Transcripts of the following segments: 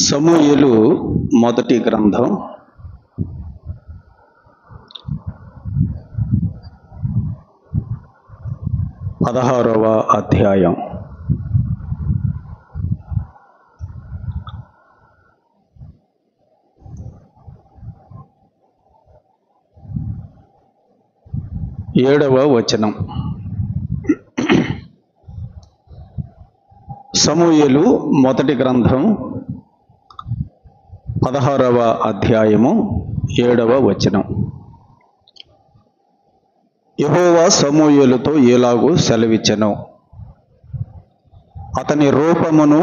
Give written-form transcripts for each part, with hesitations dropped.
సమూయేలు మొదటి గ్రంథం 16వ అధ్యాయం. ఏడవ వచనం. సమూయేలు మొదటి గ్రంథం 16వ అధ్యాయము 7వ వచనం. యెహోవా సమూయేలుతో ఎలాగూ సెలవిచ్చెను: అతని రూపమును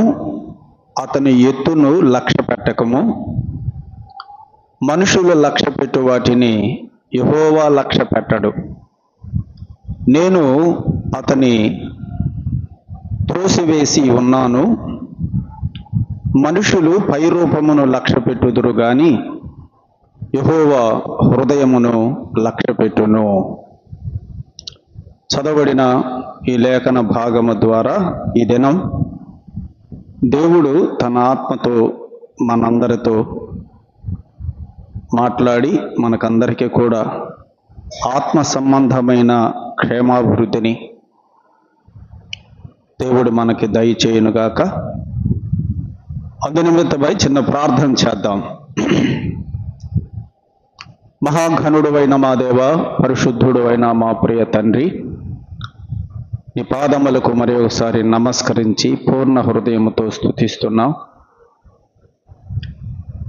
అతని ఎత్తును లక్ష్య పెట్టకము. మనుషులు లక్ష్య పెట్టు వాటిని యెహోవా లక్ష్య పెట్టడు. నేను అతని త్రోసివేసి ఉన్నాను. మనుషులు పై రూపమును లక్ష్య పెట్టుదురు గాని యెహోవా హృదయమును లక్ష్య పెట్టును. చదవబడిన ఈ లేఖన భాగము ద్వారా ఈ దినం దేవుడు తన ఆత్మతో మనందరితో మాట్లాడి మనకందరికీ కూడా ఆత్మ సంబంధమైన క్షేమాభివృద్ధిని దేవుడు మనకి దయచేయునుగాక. అందునిమిత్తమై చిన్న ప్రార్థన చేద్దాం. మహాఘనుడువైన మా దేవ, పరిశుద్ధుడువైన మా ప్రియ తండ్రి, నీ పాదములకు మరి ఒకసారి నమస్కరించి పూర్ణ హృదయముతో స్తుతిస్తున్నాం.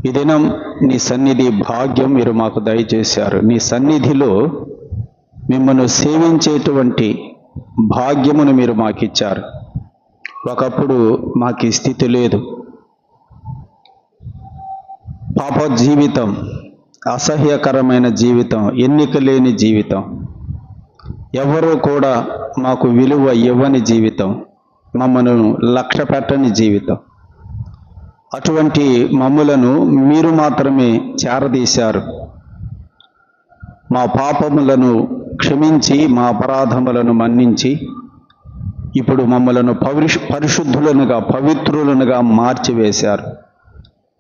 ఈ దినం నీ సన్నిధి భాగ్యం మీరు మాకు దయచేశారు. నీ సన్నిధిలో మిమ్మల్ని సేవించేటువంటి భాగ్యమును మీరు మాకిచ్చారు. ఒకప్పుడు మాకు ఈ స్థితి లేదు. పాప జీవితం, అసహ్యకరమైన జీవితం, ఎన్నిక లేని జీవితం, ఎవరూ కూడా మాకు విలువ ఇవ్వని జీవితం, మమ్మను లక్ష్య పెట్టని జీవితం. అటువంటి మమ్ములను మీరు మాత్రమే చేరదీశారు. మా పాపములను క్షమించి మా అపరాధములను మన్నించి ఇప్పుడు మమ్మలను పరిశుద్ధులనుగా, పవిత్రులనుగా మార్చివేశారు.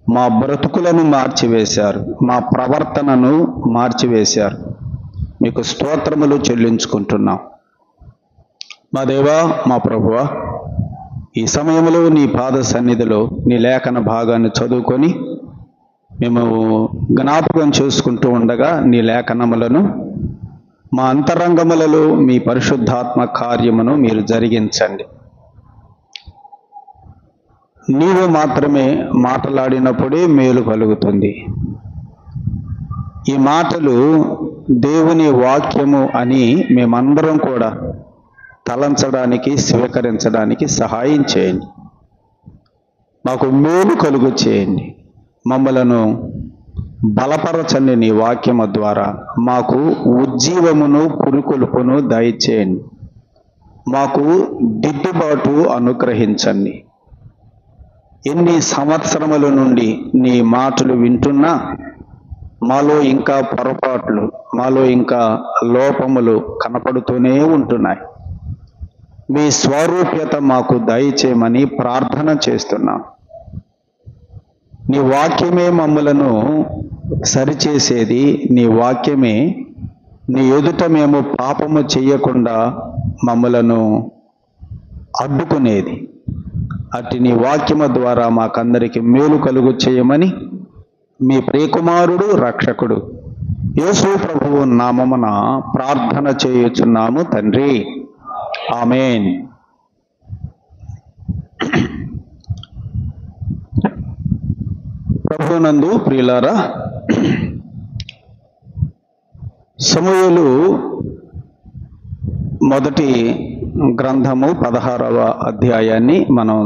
మా బ్రతుకులను మార్చివేశారు. మా ప్రవర్తనను మార్చివేశారు. మీకు స్తోత్రములు చెల్లించుకుంటున్నాం. మా దేవా, మా ప్రభువా, ఈ సమయంలో నీ పాద సన్నిధిలో నీ లేఖన భాగాన్ని చదువుకొని మేము జ్ఞాపకం చేసుకుంటూ ఉండగా నీ లేఖనములను మా అంతరంగములలో మీ పరిశుద్ధాత్మ కార్యమును మీరు జరిగించండి. నీవు మాత్రమే మాట్లాడినప్పుడే మేలు కలుగుతుంది. ఈ మాటలు దేవుని వాక్యము అని మేమందరం కూడా తలంచడానికి, స్వీకరించడానికి సహాయం చేయండి. మాకు మేలు కలుగు చేయండి. మమ్మలను బలపరచండి. నీ వాక్యము ద్వారా మాకు ఉజ్జీవమును, పురుకొల్పును దయచేయండి. మాకు దిద్దుబాటు అనుగ్రహించండి. ఎన్ని సంవత్సరముల నుండి నీ మాటలు వింటున్నా మాలో ఇంకా పొరపాట్లు, మాలో ఇంకా లోపములు కనపడుతూనే ఉంటున్నాయి. మీ స్వరూప్యత మాకు దయచేయమని ప్రార్థన చేస్తున్నాం. నీ వాక్యమే మమ్మలను సరిచేసేది. నీ వాక్యమే నీ ఎదుట మేము పాపము చెయ్యకుండా మమ్మలను అడ్డుకునేది. అట్టి నీ వాక్యము ద్వారా మాకందరికి మేలు కలుగు చేయమని మీ ప్రియకుమారుడు, రక్షకుడు యేసు ప్రభువు నామమున ప్రార్థన చేయుచున్నాము తండ్రి. ఆమేన్. ప్రభునందు ప్రియులారా, సమూయేలు మొదటి గ్రంథము 16వ అధ్యాయాన్ని మనం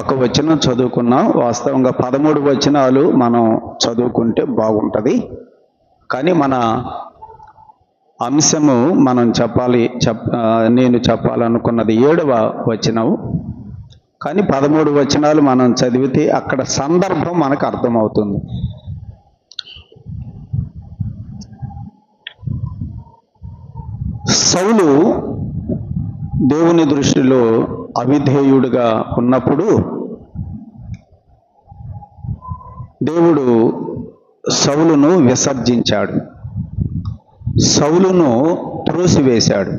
ఒక వచనం చదువుకున్నాం. వాస్తవంగా 13 వచనాలు మనం చదువుకుంటే బాగుంటుంది. కానీ మన అంశము మనం నేను చెప్పాలనుకున్నది 7వ వచనం. కానీ 13 వచనాలు మనం చదివితే అక్కడ సందర్భం మనకు అర్థమవుతుంది. సౌలు దేవుని దృష్టిలో అవిధేయుడిగా ఉన్నప్పుడు దేవుడు సౌలును విసర్జించాడు, సౌలును త్రోసివేశాడు.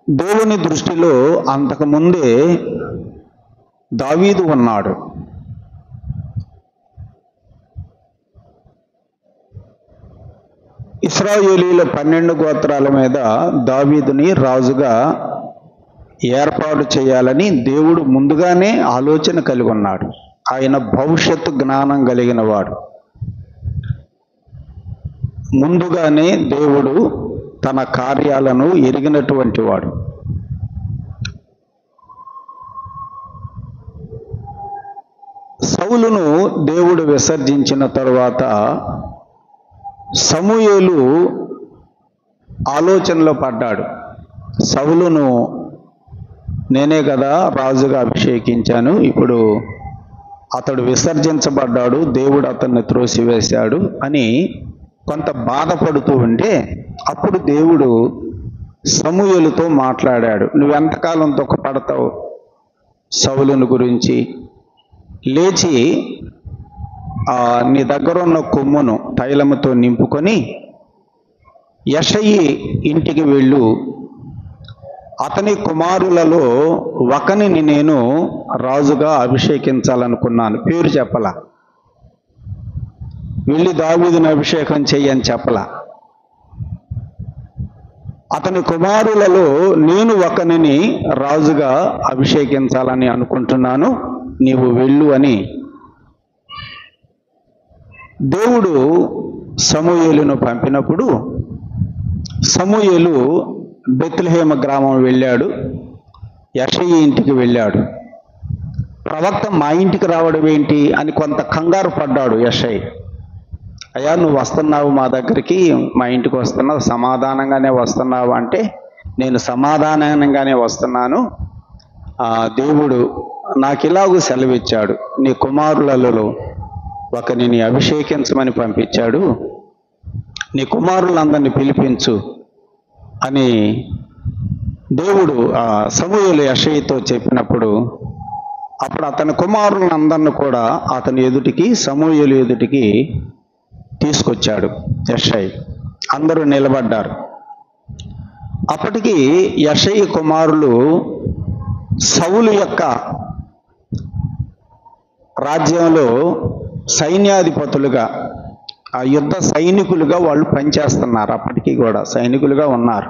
దేవుని దృష్టిలో అంతకుముందే దావీదు ఉన్నాడు. ఇశ్రాయేలీయుల 12 గోత్రాల మీద దావీదుని రాజుగా ఏర్పాటు చేయాలని దేవుడు ముందుగానే ఆలోచన కలిగి ఉన్నాడు. ఆయన భవిష్యత్తు జ్ఞానం కలిగిన వాడు. ముందుగానే దేవుడు తన కార్యాలను ఎరిగినటువంటి వాడు. సౌలును దేవుడు విసర్జించిన తరువాత సమూయేలు ఆలోచనలో పడ్డాడు. సౌలును నేనే కదా రాజుగా అభిషేకించాను, ఇప్పుడు అతడు విసర్జించబడ్డాడు, దేవుడు అతన్ని త్రోసివేశాడు అని కొంత బాధపడుతూ ఉంటే అప్పుడు దేవుడు సమూయేలుతో మాట్లాడాడు. నువ్వెంతకాలం దుఃఖపడతావు సౌలుని గురించి? లేచి నీ దగ్గర ఉన్న కొమ్మును తైలముతో నింపుకొని యెషయి ఇంటికి వెళ్ళు, అతని కుమారులలో ఒకనిని నేను రాజుగా అభిషేకించాలనుకున్నాను. పేరు చెప్పలా, వెళ్ళి దావీదుని అభిషేకం చెయ్యని చెప్పలా. అతని కుమారులలో నేను ఒకనిని రాజుగా అభిషేకించాలని అనుకుంటున్నాను, నీవు వెళ్ళు అని దేవుడు సమూయేలును పంపినప్పుడు సమూయేలు బెత్లెహేమ గ్రామం వెళ్ళాడు, యెషయి ఇంటికి వెళ్ళాడు. ప్రవక్త మా ఇంటికి రావడం ఏంటి అని కొంత కంగారు పడ్డాడు యెషయి. అయ్యా నువ్వు వస్తున్నావు మా దగ్గరికి, మా ఇంటికి వస్తున్నావు, సమాధానంగానే వస్తున్నావు అంటే నేను సమాధానంగానే వస్తున్నాను, దేవుడు నాకు ఇలాగూ సెలవిచ్చాడు, నీ కుమారులలో ఒకరిని అభిషేకించమని పంపించాడు, నీ కుమారులందరినీ పిలిపించు అని దేవుడు సమూయేలు యెషయితో చెప్పినప్పుడు అప్పుడు అతని కుమారులందరిని కూడా అతని ఎదుటికి సమూయేలు ఎదుటికి తీసుకొచ్చాడు యెషయి. అందరూ నిలబడ్డారు. అప్పటికి యెషయి కుమారులు సౌలు యొక్క రాజ్యంలో సైన్యాధిపతులుగా, ఆ యుద్ధ సైనికులుగా వాళ్ళు పనిచేస్తున్నారు. అప్పటికి కూడా సైనికులుగా ఉన్నారు.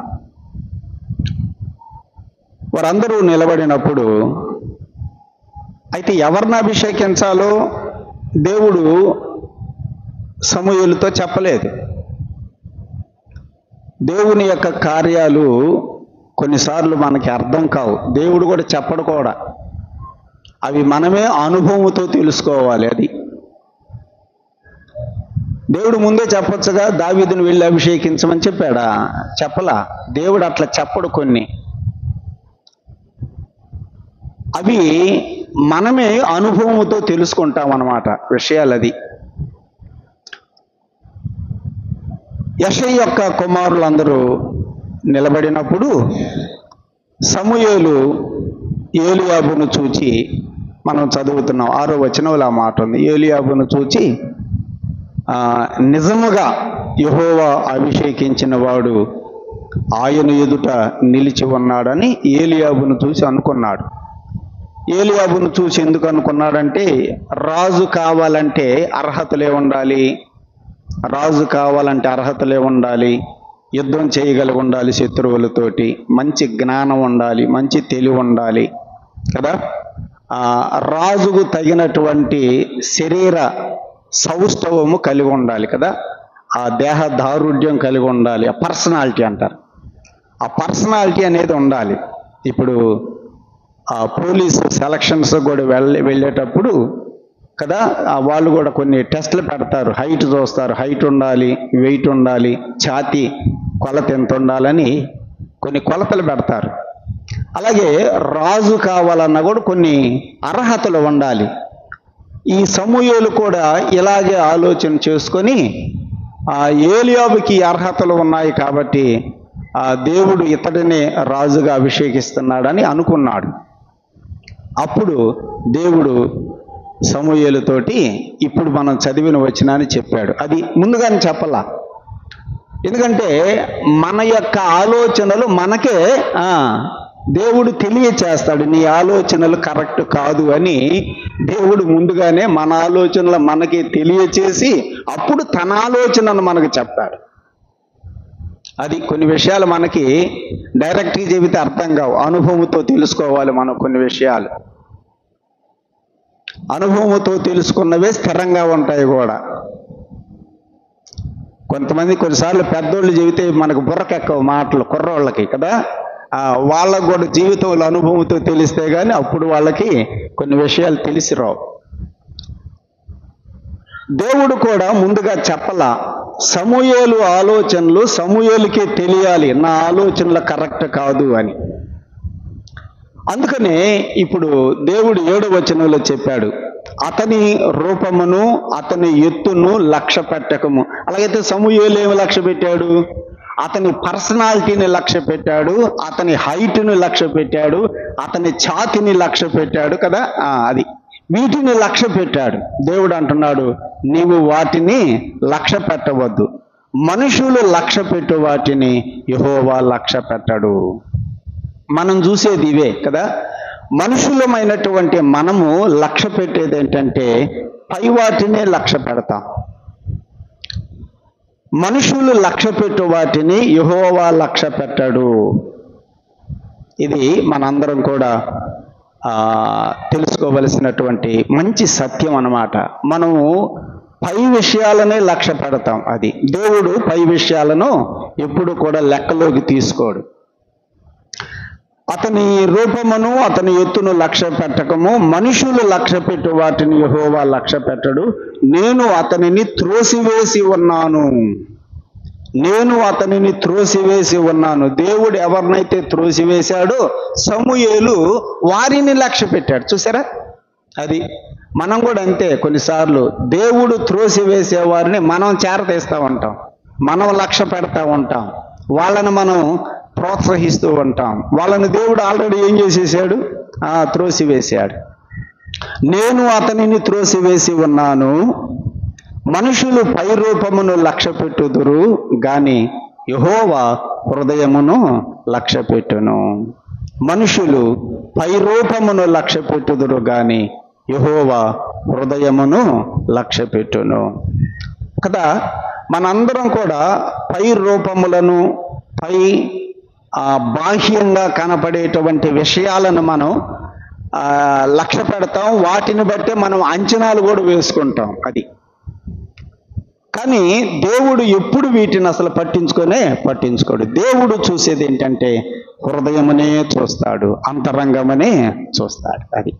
వారందరూ నిలబడినప్పుడు అయితే ఎవరిని అభిషేకించాలో దేవుడు సమూయేలుతో చెప్పలేదు. దేవుని యొక్క కార్యాలు కొన్నిసార్లు మనకి అర్థం కావు, దేవుడు కూడా చెప్పడు కూడా, అవి మనమే అనుభవంతో తెలుసుకోవాలి. అది దేవుడు ముందే చెప్పొచ్చుగా, దావీదుని వెళ్ళి అభిషేకించమని చెప్పాడా? చెప్పలా. దేవుడు అట్లా చెప్పడు. కొన్ని అవి మనమే అనుభవంతో తెలుసుకుంటాం అన్నమాట విషయాలు. అది యెషయి యొక్క కుమారులందరూ నిలబడినప్పుడు సమూయేలు ఏలీయాబును చూచి, మనం చదువుతున్నాం 6వ వచనంలో ఆ మాట ఉంది, ఏలీయాబును చూచి నిజముగా యెహోవా అభిషేకించిన వాడు ఆయన ఎదుట నిలిచి ఉన్నాడని ఏలీయాబును చూసి అనుకున్నాడు. ఏలీయాబును చూసి ఎందుకు అనుకున్నాడంటే, రాజు కావాలంటే అర్హతలే ఉండాలి, రాజు కావాలంటే అర్హతలే ఉండాలి, యుద్ధం చేయగలిగి ఉండాలి, శత్రువులతోటి మంచి జ్ఞానం ఉండాలి, మంచి తెలివి ఉండాలి కదా, రాజుకు తగినటువంటి శరీర సౌష్ఠవము కలిగి ఉండాలి కదా, ఆ దేహ దారుఢ్యం కలిగి ఉండాలి, ఆ పర్సనాలిటీ అంటారు, ఆ పర్సనాలిటీ అనేది ఉండాలి. ఇప్పుడు పోలీసు సెలక్షన్స్ కూడా వెళ్ళేటప్పుడు కదా, వాళ్ళు కూడా కొన్ని టెస్టులు పెడతారు, హైట్ చూస్తారు, హైట్ ఉండాలి, వెయిట్ ఉండాలి, ఛాతీ కొలత ఎంత ఉండాలని కొన్ని కొలతలు పెడతారు. అలాగే రాజు కావాలన్నా కూడా కొన్ని అర్హతలు ఉండాలి. ఈ సమూయేలు కూడా ఇలాగే ఆలోచన చేసుకొని ఏలీయాబుకి అర్హతలు ఉన్నాయి కాబట్టి దేవుడు ఇతడినే రాజుగా అభిషేకిస్తున్నాడని అనుకున్నాడు. అప్పుడు దేవుడు సమూయేలుతోటి ఇప్పుడు మనం చదివిన వచనాన్ని చెప్పాడు. అది ముందుగానే చెప్పాల, ఎందుకంటే మన యొక్క ఆలోచనలు మనకే దేవుడు తెలియచేస్తాడు. నీ ఆలోచనలు కరెక్ట్ కాదు అని దేవుడు ముందుగానే మన ఆలోచనలు మనకి తెలియచేసి అప్పుడు తన ఆలోచనను మనకు చెప్తాడు. అది కొన్ని విషయాలు మనకి డైరెక్ట్గా చెబితే అర్థం కావు, అనుభవంతో తెలుసుకోవాలి. మనం కొన్ని విషయాలు అనుభవంతో తెలుసుకున్నవే స్థిరంగా ఉంటాయి కూడా. కొంతమంది కొన్నిసార్లు పెద్దోళ్ళు చెబితే మనకు బుర్రకెక్కవు మాటలు, కుర్రోళ్ళకి కదా, వాళ్ళకు కూడా జీవితంలో అనుభవంతో తెలిస్తే కానీ అప్పుడు వాళ్ళకి కొన్ని విషయాలు తెలిసి రావు. దేవుడు కూడా ముందుగా చెప్పలా, సమూయేలు ఆలోచనలు సమూయేలుకే తెలియాలి, నా ఆలోచనలు కరెక్ట్ కాదు అని. అందుకనే ఇప్పుడు దేవుడు 7వ వచనంలో చెప్పాడు, అతని రూపమును అతని ఎత్తును లక్ష్య పెట్టకము. అలాగైతే సమూయేలు ఏమి లక్ష్య పెట్టాడు? అతని పర్సనాలిటీని లక్ష్య పెట్టాడు, అతని హైట్ని లక్ష్య పెట్టాడు, అతని ఛాతిని లక్ష్య పెట్టాడు కదా. అది వీటిని లక్ష్య పెట్టాడు. దేవుడు అంటున్నాడు, నీవు వాటిని లక్ష్య పెట్టవద్దు, మనుషులు లక్ష్య పెట్టు వాటిని యెహోవా లక్ష్య పెట్టడు. మనం చూసేది ఇవే కదా. మనుషులమైనటువంటి మనము లక్ష్య పెట్టేది ఏంటంటే పై వాటినే లక్ష్య పెడతాం. మనుషులు లక్ష్య పెట్టు వాటిని యెహోవా లక్ష్య పెట్టడు. ఇది మనందరం కూడా తెలుసుకోవలసినటువంటి మంచి సత్యం అన్నమాట. మనము పై విషయాలనే లక్ష్య పెడతాం. అది దేవుడు పై విషయాలను ఎప్పుడు కూడా లెక్కలోకి తీసుకోడు. అతని రూపమును అతని ఎత్తును లక్ష్య పెట్టకము, మనుషులు లక్ష్య పెట్టు వాటిని యెహోవా లక్ష్య పెట్టడు. నేను అతనిని త్రోసివేసి ఉన్నాను, నేను అతనిని త్రోసివేసి ఉన్నాను. దేవుడు ఎవరినైతే త్రోసివేశాడో సమూయేలు వారిని లక్ష్య పెట్టాడు. చూసారా, అది మనం కూడా అంతే. కొన్నిసార్లు దేవుడు త్రోసివేసే వారిని మనం చేరతీస్తూ ఉంటాం, మనం లక్ష్య పెడతా ఉంటాం, వాళ్ళని మనం ప్రోత్సహిస్తూ ఉంటాం. వాళ్ళని దేవుడు ఆల్రెడీ ఏం చేసేసాడు? త్రోసివేశాడు. నేను అతనిని త్రోసివేసి ఉన్నాను, మనుషులు పై రూపమును లక్ష్య పెట్టుదురు గాని యెహోవా హృదయమును లక్ష్య పెట్టును. మనుషులు పై రూపమును లక్ష్య పెట్టుదురు గాని యెహోవా హృదయమును లక్ష్య పెట్టును కదా. మనందరం కూడా పై రూపములను, పై బాహ్యంగా కనపడేటువంటి విషయాలను మనం లక్ష్య పెడతాం. వాటిని బట్టే మనం అంచనాలు కూడా వేసుకుంటాం. అది కానీ దేవుడు ఎప్పుడు వీటిని అసలు పట్టించుకోడు. దేవుడు చూసేది ఏంటంటే హృదయమునే చూస్తాడు, అంతరంగమనే చూస్తాడు. అది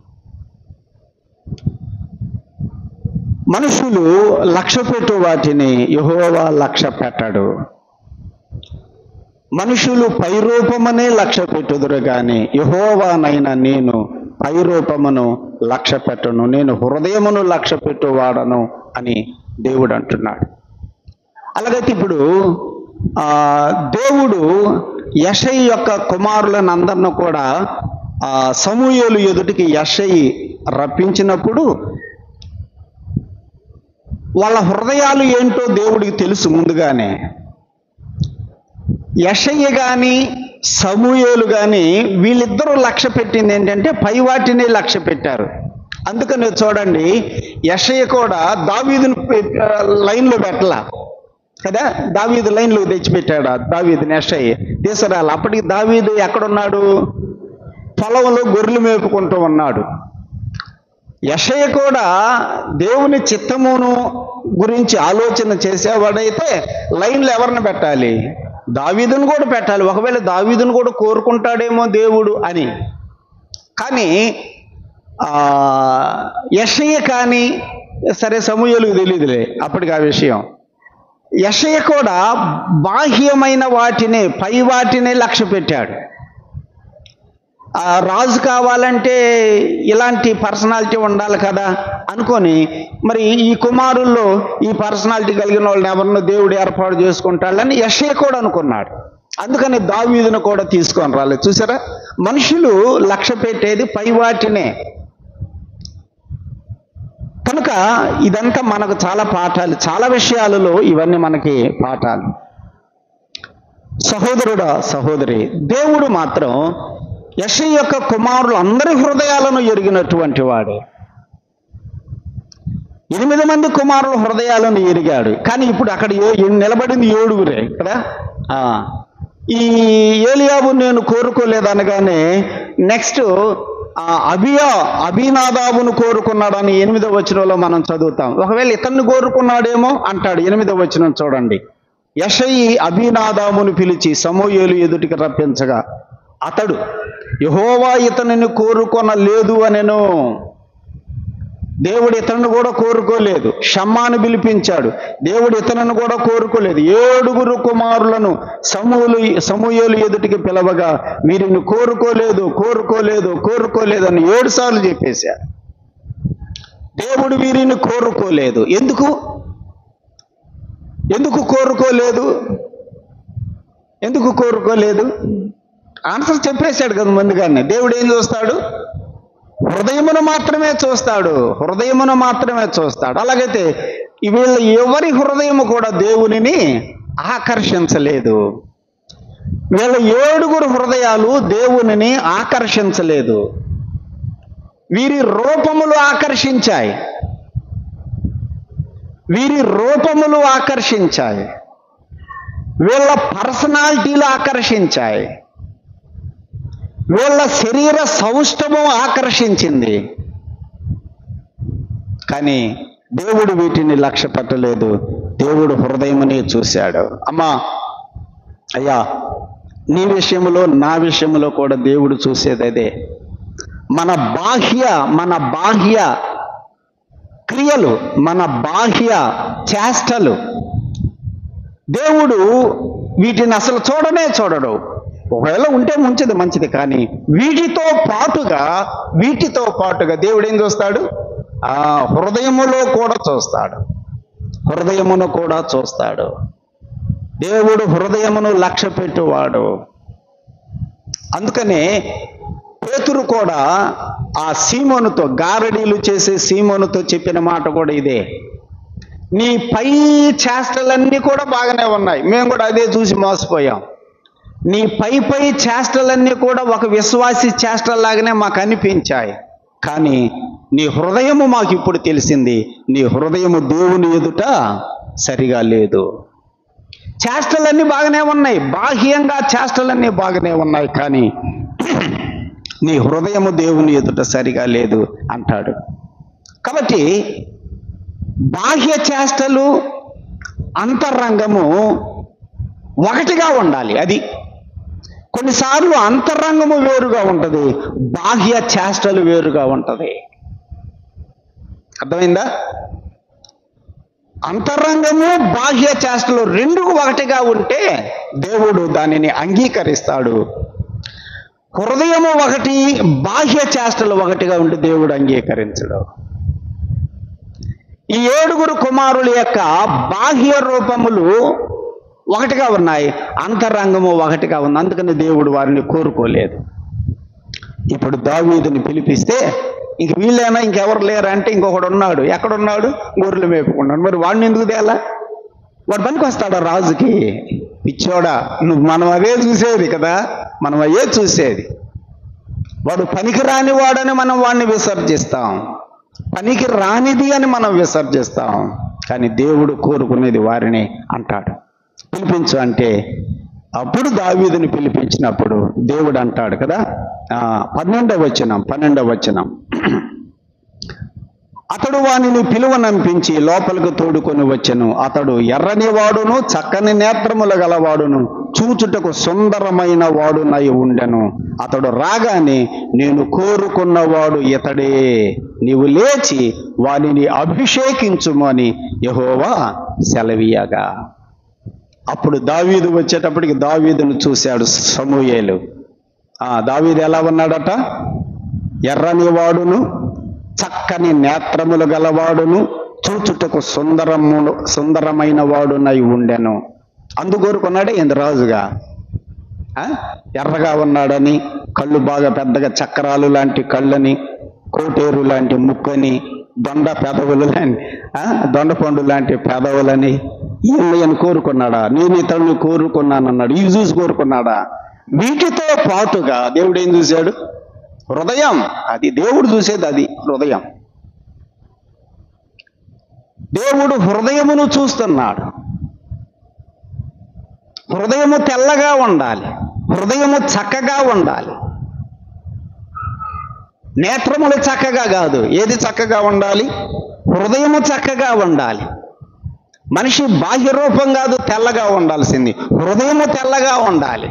మనుషులు లక్ష్య పెట్టు వాటిని యెహోవా లక్ష్య పెట్టడు. మనుషులు పై రూపమనే లక్ష్య పెట్టుదురు గాని యెహోవానైనా నేను పై రూపమును లక్ష్య పెట్టను, నేను హృదయమును లక్ష్య పెట్టువాడను అని దేవుడు అంటున్నాడు. అలాగైతే ఇప్పుడు దేవుడు యెషయి యొక్క కుమారులను అందరిని కూడా సమూయేలు ఎదుటికి యెషయి రప్పించినప్పుడు వాళ్ళ హృదయాలు ఏంటో దేవుడికి తెలుసు ముందుగానే. యెషయి కానీ సమూయేలు కానీ వీళ్ళిద్దరూ లక్ష్య పెట్టింది ఏంటంటే పై వాటిని లక్ష్య పెట్టారు. అందుకని చూడండి, యెషయి కూడా దావీదును లైన్లో పెట్టలా కదా, దావీదు లైన్లో తెచ్చిపెట్టాడు. దావీదుని యెషయి తీసుకురాలి. అప్పటికి దావీదు ఎక్కడున్నాడు? పొలంలో గొర్రెలు మేపుకుంటూ ఉన్నాడు. యెషయి కూడా దేవుని చిత్తమును గురించి ఆలోచన చేసేవాడైతే లైన్లో ఎవరిని పెట్టాలి? దావీదును కూడా పెట్టాలి. ఒకవేళ దావీదును కూడా కోరుకుంటాడేమో దేవుడు అని. కానీ యెషయి కానీ సరే, సమూయేలుకు తెలియదులే అప్పటికి ఆ విషయం. యెషయి కూడా బాహ్యమైన వాటిని, పై వాటిని లక్ష్య పెట్టాడు. రాజు కావాలంటే ఇలాంటి పర్సనాలిటీ ఉండాలి కదా అనుకొని మరి ఈ కుమారుల్లో ఈ పర్సనాలిటీ కలిగిన వాళ్ళని ఎవరినో దేవుడు ఏర్పాటు చేసుకుంటాడని యెషయి కూడా అనుకున్నాడు. అందుకని దావీదును కూడా తీసుకొని రాలేదు. చూసారా, మనుషులు లక్ష్య పెట్టేది పై వాటినే. కనుక ఇదంతా మనకు చాలా పాఠాలు, చాలా విషయాలలో ఇవన్నీ మనకి పాఠాలు. సహోదరుడా, సహోదరి, దేవుడు మాత్రం యెషయా యొక్క కుమారులు అందరి హృదయాలను ఎరిగినటువంటి వాడే. 8 మంది కుమారుల హృదయాలను ఎరిగాడు. కానీ ఇప్పుడు అక్కడ నిలబడింది 7గురే కదా. ఈ ఏలియాబు నేను కోరుకోలేదు అనగానే నెక్స్ట్ అబీనాదాబును కోరుకున్నాడని 8వ వచనంలో మనం చదువుతాం. ఒకవేళ ఇతన్ని కోరుకున్నాడేమో అంటాడు. 8వ వచనం చూడండి. యెషయి అబీనాదాబును పిలిచి సమూయేలు ఎదుటికి రప్పించగా అతడు యెహోవా ఇతనిని కోరుకొనలేదు అనెను. దేవుడు ఇతను కూడా కోరుకోలేదు. షమ్మాను పిలిపించాడు. దేవుడు ఇతను కూడా కోరుకోలేదు. 7 కుమారులను సమూయేలు ఎదుటికి పిలవగా వీరిని కోరుకోలేదు అని 7 సార్లు చెప్పేశారు. దేవుడు వీరిని కోరుకోలేదు. ఎందుకు కోరుకోలేదు? ఆన్సర్ చెప్పేశాడు కదా ముందుగానే. దేవుడు ఏం చూస్తాడు? హృదయమును మాత్రమే చూస్తాడు. అలాగైతే వీళ్ళ ఎవరి హృదయము కూడా దేవునిని ఆకర్షించలేదు. వీళ్ళ 7 హృదయాలు దేవునిని ఆకర్షించలేదు. వీరి రూపములు ఆకర్షించాయి. వీళ్ళ పర్సనాలిటీలు ఆకర్షించాయి. వీళ్ళ శరీర సౌష్ఠవం ఆకర్షించింది. కానీ దేవుడు వీటిని లక్ష్య పెట్టలేదు. దేవుడు హృదయమునే చూశాడు. అయ్యా, నీ విషయంలో నా విషయంలో కూడా దేవుడు చూసేది అదే. మన బాహ్య క్రియలు, మన బాహ్య చేష్టలు దేవుడు వీటిని అసలు చూడడు. ఒకవేళ ఉంటే మంచిది. కానీ వీటితో పాటుగా దేవుడు ఏం చూస్తాడు? హృదయమును కూడా చూస్తాడు. దేవుడు హృదయమును లక్ష్య పెట్టువాడు. అందుకనే పేతురు కూడా ఆ సీమోనుతో, గారడీలు చేసే సీమోనుతో చెప్పిన మాట కూడా ఇదే. నీ పై చేష్టలన్నీ కూడా బాగానే ఉన్నాయి, మేము కూడా అదే చూసి మోసపోయాం. నీ పై చేష్టలన్నీ కూడా ఒక విశ్వాసి చేష్టలాగానే మాకు అనిపించాయి. కానీ నీ హృదయము మాకు ఇప్పుడు తెలిసింది. నీ హృదయము దేవుని ఎదుట సరిగా లేదు. చేష్టలన్నీ బాగానే ఉన్నాయి, బాహ్యంగా చేష్టలన్నీ బాగానే ఉన్నాయి, కానీ నీ హృదయము దేవుని ఎదుట సరిగా లేదు అంటాడు. కాబట్టి బాహ్య చేష్టలు, అంతరంగము ఒకటిగా ఉండాలి. అది కొన్నిసార్లు అంతరంగము వేరుగా ఉంటుంది, బాహ్య చేష్టలు వేరుగా ఉంటుంది. అర్థమైందా? అంతరంగము బాహ్య చేష్టలు 2 ఒకటిగా ఉంటే దేవుడు దానిని అంగీకరిస్తాడు. హృదయము ఒకటి, బాహ్య చేష్టలు ఒకటిగా ఉంటే దేవుడు అంగీకరించడు. ఈ 7 కుమారుల యొక్క బాహ్య రూపములు ఒకటిగా ఉన్నాయి, అంతరంగము ఒకటిగా ఉంది. అందుకని దేవుడు వారిని కోరుకోలేదు. ఇప్పుడు దావీదుని పిలిపిస్తే ఇంక వీళ్ళైనా ఇంకెవరు లేరా అంటే ఇంకొకడు ఉన్నాడు. ఎక్కడున్నాడు? గొర్రెలు మేపుకున్నాడు. మరి వాడిని ఎందుకు తేలా? వాడు పనికి వస్తాడా రాజుకి? పిచ్చోడా, మనం అవే చూసేది కదా, వాడు పనికి రాని వాడని మనం వాడిని విసర్జిస్తాం, పనికి రానిది అని మనం విసర్జిస్తాం. కానీ దేవుడు కోరుకునేది వారిని అంటాడు. పిలిపించు అంటే అప్పుడు దావీదుని పిలిపించినప్పుడు దేవుడు అంటాడు కదా, 12వ వచనం, అతడు వానిని పిలువనంపించి లోపలికి తోడుకొని వచ్చెను. అతడు ఎర్రని వాడును, చక్కని నేత్రములు గలవాడును, చూచుటకు సుందరమైన వాడునై ఉండెను. అతడు రాగానే, నేను కోరుకున్నవాడు ఇతడే, నీవు లేచి వానిని అభిషేకించుము అని యెహోవా సెలవీయగా. అప్పుడు దావీదు వచ్చేటప్పటికి దావీదును చూశాడు సమూయేలు. దావీదు ఎలా ఉన్నాడట? ఎర్రని వాడును, చక్కని నేత్రములు గలవాడును, చూచుటకు సుందరమైన వాడునై ఉండెను. అందుకోరుకున్నాడే ఇంత రాజుగా. ఎర్రగా ఉన్నాడని, కళ్ళు బాగా పెద్దగా చక్రాలు లాంటి కళ్ళని, కోటేరు లాంటి ముక్కని, దొండ పెదవులు లాంటి దొండపండు లాంటి పెదవులని ఈయన కోరుకున్నాడా? నేను ఇతరుని కోరుకున్నానన్నాడు. ఇవి చూసి కోరుకున్నాడా? వీటితో పాటుగా దేవుడు ఏం చూశాడు? హృదయం. అది దేవుడు చూసేది, అది హృదయం. దేవుడు హృదయమును చూస్తున్నాడు. హృదయము తెల్లగా ఉండాలి, హృదయము చక్కగా ఉండాలి. నేత్రములు చక్కగా కాదు. ఏది చక్కగా ఉండాలి? హృదయము చక్కగా ఉండాలి. మనిషి బాహ్య రూపం కాదు తెల్లగా ఉండాల్సింది, హృదయము తెల్లగా ఉండాలి.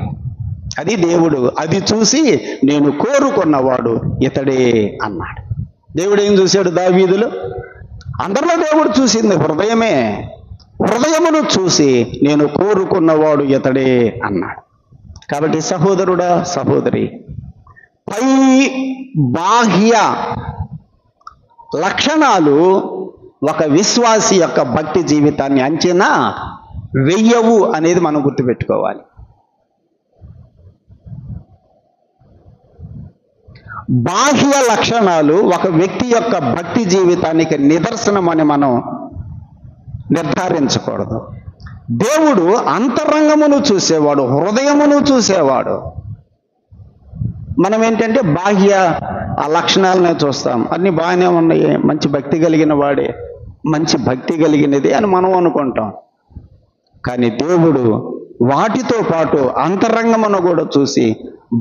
అది దేవుడు. అది చూసి నేను కోరుకున్నవాడు ఇతడే అన్నాడు. దేవుడు ఏం చూశాడు దావీదులో? అందరిలో దేవుడు చూసింది హృదయమే. హృదయమును చూసి నేను కోరుకున్నవాడు ఇతడే అన్నాడు. కాబట్టి సహోదరుడా, సహోదరి, పై బాహ్య లక్షణాలు ఒక విశ్వాసి యొక్క భక్తి జీవితాన్ని అంచనా వెయ్యవు అనేది మనం గుర్తుపెట్టుకోవాలి. బాహ్య లక్షణాలు ఒక వ్యక్తి యొక్క భక్తి జీవితానికి నిదర్శనం అని మనం నిర్ధారించకూడదు. దేవుడు అంతరంగమును చూసేవాడు, హృదయమును చూసేవాడు. మనం ఏంటంటే బాహ్య ఆ లక్షణాలనే చూస్తాం. అన్ని బాగానే ఉన్నాయి, మంచి భక్తి కలిగిన వాడే, మంచి భక్తి కలిగినది అని మనం అనుకుంటాం. కానీ దేవుడు వాటితో పాటు అంతరంగమును కూడా చూసి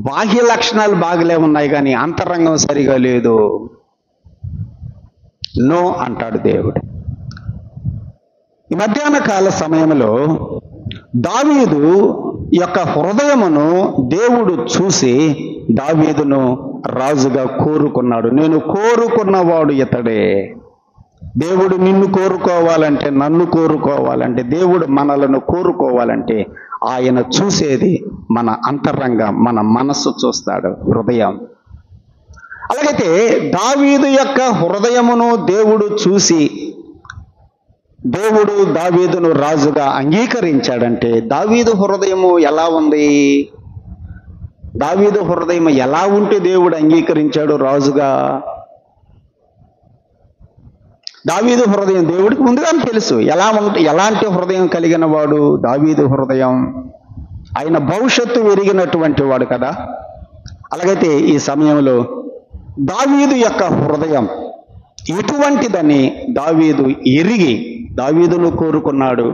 బాహ్య లక్షణాలు బాగలే ఉన్నాయి కానీ అంతరంగం సరిగా లేదు, నో అంటాడు దేవుడు. ఈ మధ్యాహ్న కాల సమయంలో దావీదు యొక్క హృదయమును దేవుడు చూసి దావీదును రాజుగా కోరుకున్నాడు. నేను కోరుకున్నవాడు ఇతడే. దేవుడు నిన్ను కోరుకోవాలంటే, నన్ను కోరుకోవాలంటే, దేవుడు మనలను కోరుకోవాలంటే ఆయన చూసేది మన అంతరంగం, మన మనస్సు చూస్తాడు, హృదయం. అలాగైతే దావీదు యొక్క హృదయమును దేవుడు చూసి దేవుడు దావీదును రాజుగా అంగీకరించాడంటే దావీదు హృదయము ఎలా ఉంది? దావీదు హృదయం ఎలా ఉంటే దేవుడు అంగీకరించాడు రాజుగా? దావీదు హృదయం దేవుడికి ముందుగానే తెలుసు. ఎలాంటి హృదయం కలిగిన వాడు దావీదు హృదయం? ఆయన భవిష్యత్తు ఎరిగినటువంటి వాడు కదా. అలాగైతే ఈ సమయంలో దావీదు యొక్క హృదయం ఎటువంటిదని దావీదు ఎరిగి దావీదును కోరుకున్నాడు.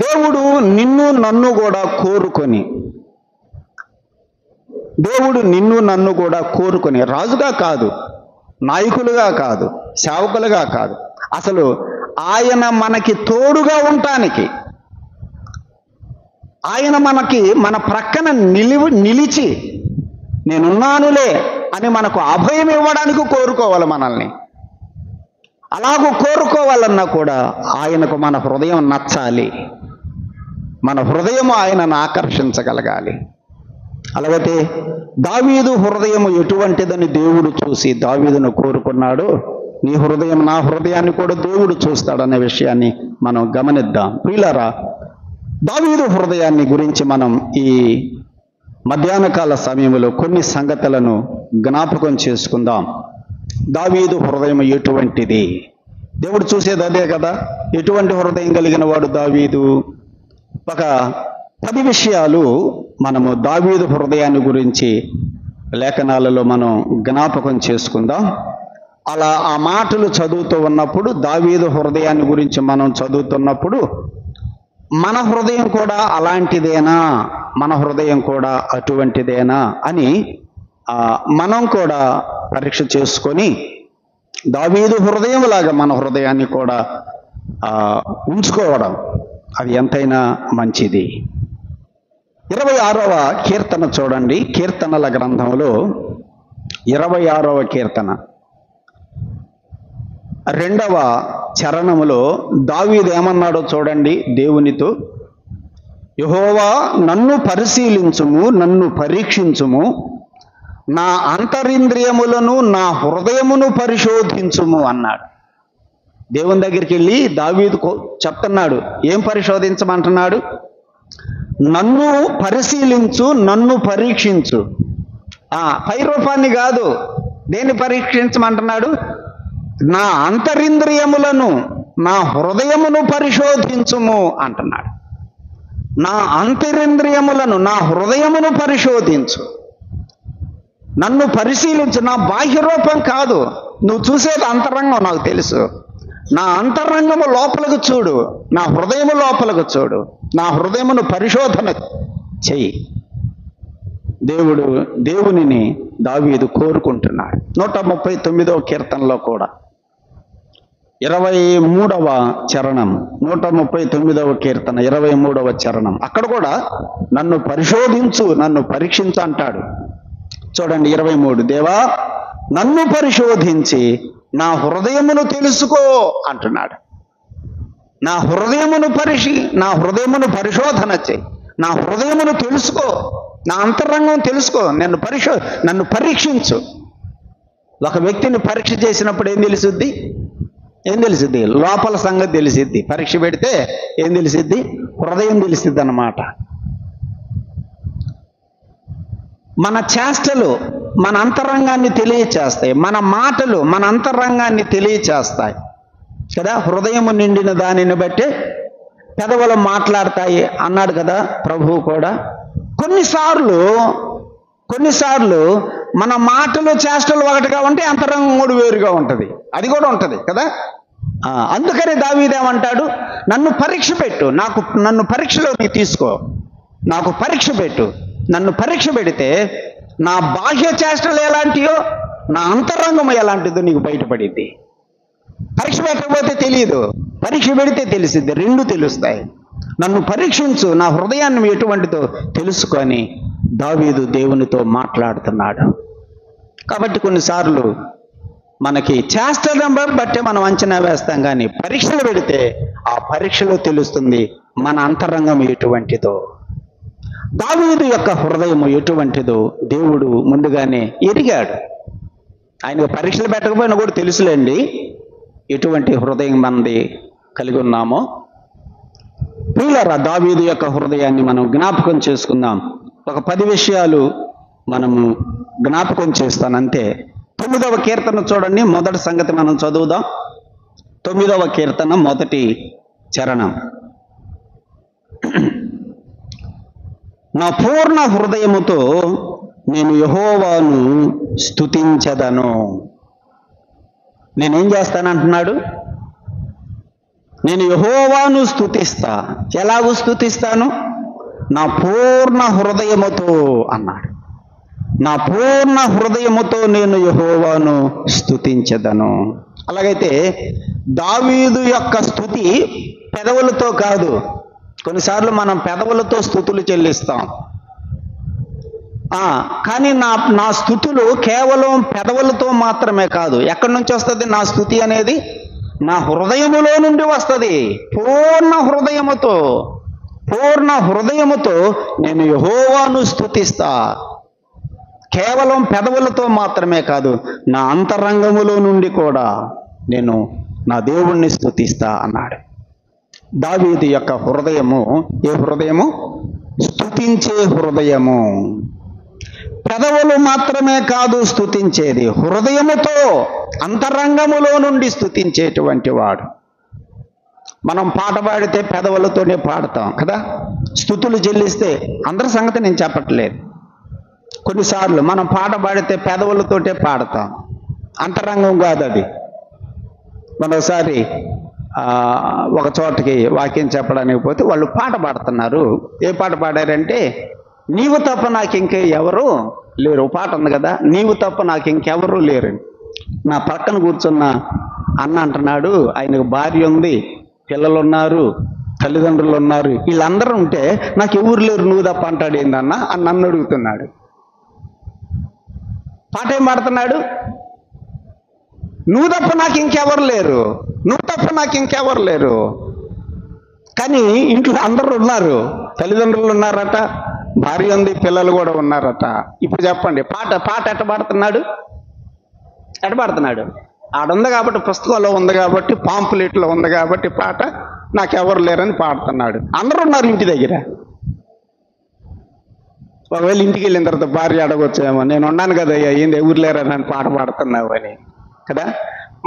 దేవుడు నిన్ను నన్ను కూడా కోరుకొని, దేవుడు నిన్ను నన్ను కూడా కోరుకొని, రాజుగా కాదు, నాయకులుగా కాదు, సేవకులుగా కాదు, అసలు ఆయన మనకి తోడుగా ఉండటానికి, ఆయన మన ప్రక్కన నిలిచి నేనున్నానులే అని మనకు అభయం ఇవ్వడానికి కోరుకోవాలి మనల్ని. అలాగూ కోరుకోవాలన్నా కూడా ఆయనకు మన హృదయం నచ్చాలి, మన హృదయం ఆయనను ఆకర్షించగలగాలి. అలాగైతే దావీదు హృదయం ఎటువంటిదని దేవుడు చూసి దావీదును కోరుకున్నాడు. నీ హృదయం నా హృదయాన్ని కూడా దేవుడు చూస్తాడనే విషయాన్ని మనం గమనిద్దాం. ప్రియులారా, దావీదు హృదయాన్ని గురించి మనం ఈ మధ్యాహ్న కాల సమయంలో కొన్ని సంగతులను జ్ఞాపకం చేసుకుందాం. దావీదు హృదయం ఎటువంటిది? దేవుడు చూసేది అదే కదా. ఎటువంటి హృదయం కలిగిన వాడు దావీదు? ఒక 10 విషయాలు మనము దావీదు హృదయాన్ని గురించి లేఖనాలలో మనం జ్ఞాపకం చేసుకుందాం. అలా ఆ మాటలు చదువుతూ ఉన్నప్పుడు, దావీదు హృదయాన్ని గురించి మనం చదువుతున్నప్పుడు మన హృదయం కూడా అలాంటిదేనా, మన హృదయం కూడా అటువంటిదేనా అని మనం కూడా పరీక్ష చేసుకొని దావీదు హృదయం లాగా మన హృదయాన్ని కూడా ఉంచుకోవడం అది ఎంతైనా మంచిది. 26వ కీర్తన చూడండి. కీర్తనల గ్రంథంలో 26వ కీర్తన 2వ చరణములో దావీదు ఏమన్నాడో చూడండి. దేవునితో, యెహోవా నన్ను పరిశీలించుము, నన్ను పరీక్షించుము, నా అంతరింద్రియములను నా హృదయమును పరిశోధించుము అన్నాడు. దేవుని దగ్గరికి వెళ్ళి దావీదు చెప్తున్నాడు. ఏం పరిశోధించమంటున్నాడు? నన్ను పరిశీలించు, నన్ను పరీక్షించు. పై రూపాన్ని కాదు, దేన్ని పరీక్షించమంటున్నాడు? నా అంతరింద్రియములను, నా హృదయమును పరిశోధించుము అంటున్నాడు. నా అంతరింద్రియములను, నా హృదయమును పరిశోధించు, నన్ను పరిశీలించు. నా బాహ్య రూపం కాదు, నువ్వు చూసేది అంతరంగం, నాకు తెలుసు. నా అంతరంగము లోపలకు చూడు, నా హృదయము లోపలకు చూడు, నా హృదయమును పరిశోధన చెయ్యి. దేవునిని దావీదు కోరుకుంటున్నాడు. 139వ కీర్తనలో కూడా 23వ చరణం, 139వ కీర్తన 23వ చరణం, అక్కడ కూడా నన్ను పరిశోధించు, నన్ను పరీక్షించు అంటాడు. చూడండి 23, దేవా నన్ను పరిశోధించి నా హృదయమును తెలుసుకో అంటున్నాడు. నా హృదయమును పరిశోధన చేయి, నా హృదయమును తెలుసుకో, నా అంతరంగం తెలుసుకో, నన్ను పరీక్షించు. ఒక వ్యక్తిని పరీక్ష చేసినప్పుడు ఏం తెలుసుద్ది? లోపల సంగతి తెలిసిద్ది. పరీక్ష పెడితే ఏం తెలిసిద్ది? హృదయం తెలిసిద్ది అన్నమాట. మన చేష్టలు మన అంతరంగాన్ని తెలియచేస్తాయి, మన మాటలు మన అంతరంగాన్ని తెలియచేస్తాయి కదా. హృదయము నిండిన దానిని బట్టి పెదవులు మాట్లాడతాయి అన్నాడు కదా ప్రభువు కూడా. కొన్నిసార్లు మన మాటలు చేష్టలు ఒకటిగా ఉంటే అంతరంగం మూడు వేరుగా ఉంటుంది, అది కూడా ఉంటుంది కదా. అందుకని దావీదేమంటాడు? నన్ను పరీక్ష పెట్టు, నన్ను పరీక్షలోకి తీసుకో, నాకు పరీక్ష పెట్టు. నన్ను పరీక్ష పెడితే నా బాహ్య చేష్టలు ఎలాంటియో, నా అంతరంగం ఎలాంటిదో నీకు బయటపడింది. పరీక్ష పెట్టకపోతే తెలియదు, పరీక్ష పెడితే తెలిసిద్ది, రెండు తెలుస్తాయి. నన్ను పరీక్షించు, నా హృదయాన్ని ఎటువంటిదో తెలుసుకొని దావీదు దేవునితో మాట్లాడుతున్నాడు. కాబట్టి కొన్నిసార్లు మనకి చేష్టలను బట్టి మనం అంచనా వేస్తాం, కానీ పరీక్షలు పెడితే ఆ పరీక్షలో తెలుస్తుంది మన అంతరంగం ఎటువంటిదో, దావీదు యొక్క హృదయం ఎటువంటిదో దేవుడు ముందుగానే ఎరిగాడు. ఆయనకు పరీక్షలు పెట్టకపోయినా కూడా తెలుసులేండి ఎటువంటి హృదయం మనది కలిగి ఉన్నామో. ప్రియులారా, దావీదు యొక్క హృదయాన్ని మనం జ్ఞాపకం చేసుకుందాం. ఒక 10 విషయాలు మనము జ్ఞాపకం చేస్తానంతే. 9వ కీర్తన చూడండి, మొదటి సంగతి మనం చదువుదాం. 9వ కీర్తన మొదటి చరణం. నా పూర్ణ హృదయముతో నేను యెహోవాను స్తుతించెదను. నేనేం చేస్తానంటున్నాడు? నేను యెహోవాను స్తుతిస్తా. ఎలాగూ స్తుతిస్తాను? నా పూర్ణ హృదయముతో అన్నాడు. నా పూర్ణ హృదయముతో నేను యెహోవాను స్తుతించెదను. అలాగైతే దావీదు యొక్క స్తుతి పెదవులతో కాదు. కొన్నిసార్లు మనం పెదవులతో స్తుతులు చెల్లిస్తాం, కానీ నా స్తుతులు కేవలం పెదవులతో మాత్రమే కాదు. ఎక్కడి నుంచి వస్తుంది నా స్తుతి అనేది? నా హృదయములో నుండి వస్తుంది. పూర్ణ హృదయముతో నేను యెహోవాను స్తుతిస్తా. కేవలం పెదవులతో మాత్రమే కాదు, నా అంతరంగములో నుండి కూడా నేను నా దేవుణ్ణి స్తుతిస్తా అన్నాడు. దావీదు యొక్క హృదయము ఏ హృదయము? స్తుతించే హృదయము. పెదవులు మాత్రమే కాదు స్తుతించేది, హృదయముతో అంతరంగములో నుండి స్తుతించేటువంటి వాడు. మనం పాట పాడితే పెదవులతోనే పాడతాం కదా, స్తుతులు చెల్లిస్తే. అందరి సంగతి నేను చెప్పట్లేదు. కొన్నిసార్లు మనం పాట పాడితే పెదవులతోటే పాడతాం, అంతరంగం కాదు అది. మరోసారి ఒక చోటకి వాక్యం చెప్పడానికి పోతే వాళ్ళు పాట పాడుతున్నారు. ఏ పాట పాడారంటే, నీవు తప్ప నాకు ఇంకే ఎవరు లేరు. పాట ఉంది కదా, నీవు తప్ప నాకు ఇంకెవరు లేరు. నా పక్కన కూర్చున్న అన్న అంటున్నాడు, ఆయనకు భార్య ఉంది, పిల్లలు ఉన్నారు, తల్లిదండ్రులు ఉన్నారు, వీళ్ళందరూ ఉంటే నాకు ఎవరు లేరు, నువ్వు తప్ప అంటాడు ఏందన్న అని నన్ను అడుగుతున్నాడు. పాట ఏం పాడుతున్నాడు? నువ్వు తప్ప నాకు ఇంకెవరు లేరు, నువ్వు తప్ప నాకు ఇంకెవరు లేరు. కానీ ఇంట్లో అందరూ ఉన్నారు, తల్లిదండ్రులు ఉన్నారట, భార్య ఉంది, పిల్లలు కూడా ఉన్నారట. ఇప్పుడు చెప్పండి, పాట ఎట్ట పాడుతున్నాడు? ఆడుంది కాబట్టి, పుస్తకంలో ఉంది కాబట్టి, పాంపులెట్లో ఉంది కాబట్టి పాట నాకెవరు లేరని పాడుతున్నాడు. అందరూ ఉన్నారు ఇంటి దగ్గర, ఒకవేళ ఇంటికి వెళ్ళిన తర్వాత భార్య అడగొచ్చేమో, నేను ఉన్నాను కదా ఏంది ఊర్లేరా నన్ను పాట పాడుతున్నావు అని కదా.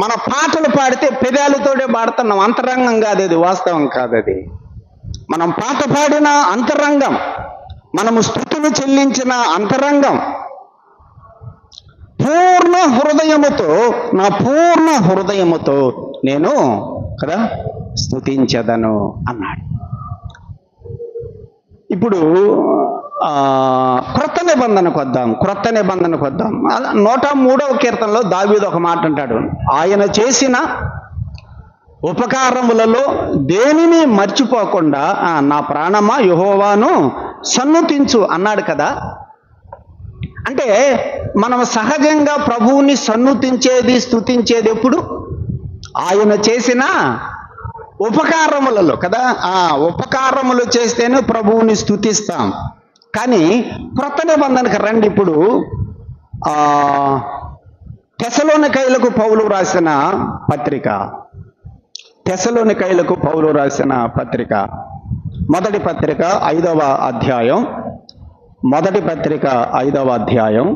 మన పాటలు పాడితే పెదాలతోనే పాడుతున్నాం, అంతరంగం కాదు అది, వాస్తవం కాదు అది. మనం పాట పాడిన అంతరంగం, మనము స్తుతులు చెల్లించిన అంతరంగం, పూర్ణ హృదయముతో, నా పూర్ణ హృదయముతో నేను కదా స్తుతించదను అన్నాడు. ఇప్పుడు క్రొత్త నిబంధనకు వద్దాం. 103వ కీర్తనలో దావీదు ఒక మాట అంటాడు, ఆయన చేసిన ఉపకారములలో దేనిని మర్చిపోకుండా నా ప్రాణమా యెహోవాను సన్నుతించు అన్నాడు కదా. అంటే మనం సహజంగా ప్రభువుని సన్నుతించేది, స్తుతించేది ఎప్పుడు? ఆయన చేసిన ఉపకారములలో కదా. ఉపకారములు చేస్తేనే ప్రభువుని స్తుతిస్తాం. కానీ క్రొత్త నిబంధనకు రండి. ఇప్పుడు తెస్సలోనికైలకు పౌలు రాసిన పత్రిక, తెస్సలోనికైలకు పౌలు రాసిన పత్రిక, మొదటి పత్రిక 5వ అధ్యాయం, మొదటి పత్రిక 5వ అధ్యాయం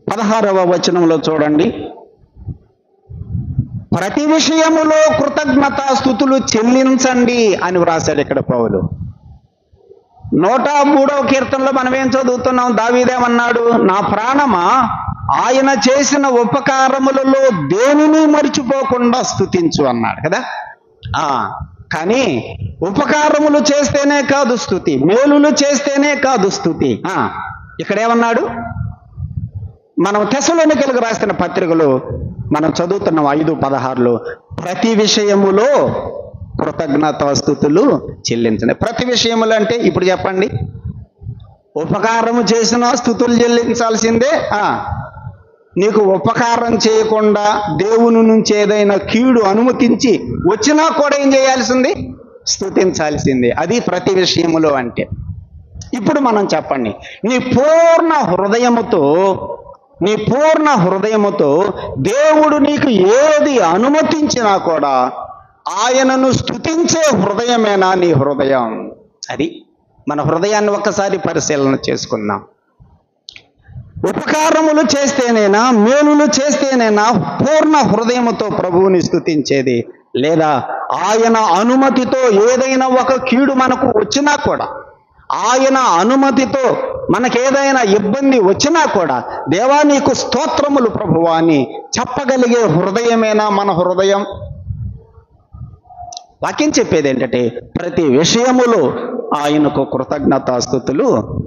16వ వచనంలో చూడండి. ప్రతి విషయములో కృతజ్ఞతాస్తుతులు చెల్లించండి అని వ్రాశాడు ఇక్కడ పౌలు. 103వ కీర్తనలో మనం ఏం చదువుతున్నాం? దావీదేమన్నాడు? నా ప్రాణమా ఆయన చేసిన ఉపకారములలో దేనిని మర్చిపోకుండా స్తుతించు అన్నాడు కదా. కానీ ఉపకారములు చేస్తేనే కాదు స్తుతి, మేలులు చేస్తేనే కాదు స్తుతి. ఇక్కడేమన్నాడు? మనం తెస్సలోనికైలకు రాసిన పత్రికలో మనం చదువుతున్నాం 5:16లో, ప్రతి విషయములో కృతజ్ఞతాస్తుతులు చెల్లించండి. ప్రతి విషయములు అంటే ఇప్పుడు చెప్పండి, ఉపకారము చేసిన స్తుతులు చెల్లించాల్సిందే. నీకు ఉపకారం చేయకుండా దేవుని నుంచి ఏదైనా కీడు అనుమతించి వచ్చినా కూడా ఏం చేయాల్సింది? స్తుతించాల్సిందే. అది ప్రతి విషయములో అంటే. ఇప్పుడు మనం చెప్పండి, నీ పూర్ణ హృదయముతో దేవుడు నీకు ఏది అనుమతించినా కూడా ఆయనను స్తుతించే హృదయమేనా నీ హృదయం? అది మన హృదయాన్ని ఒక్కసారి పరిశీలన చేసుకుందాం. ఉపకారములు చేస్తేనేనా, మేలులు చేస్తేనేనా పూర్ణ హృదయముతో ప్రభువుని స్తుతించేది? లేదా ఆయన అనుమతితో ఏదైనా ఒక కీడు మనకు వచ్చినా కూడా, ఆయన అనుమతితో మనకేదైనా ఇబ్బంది వచ్చినా కూడా, దేవా నీకు స్తోత్రములు ప్రభువా అని చెప్పగలిగే హృదయమేనా మన హృదయం? వాక్యం చెప్పేది ఏంటంటే, ప్రతి విషయములో ఆయనకు కృతజ్ఞతాస్తుతులు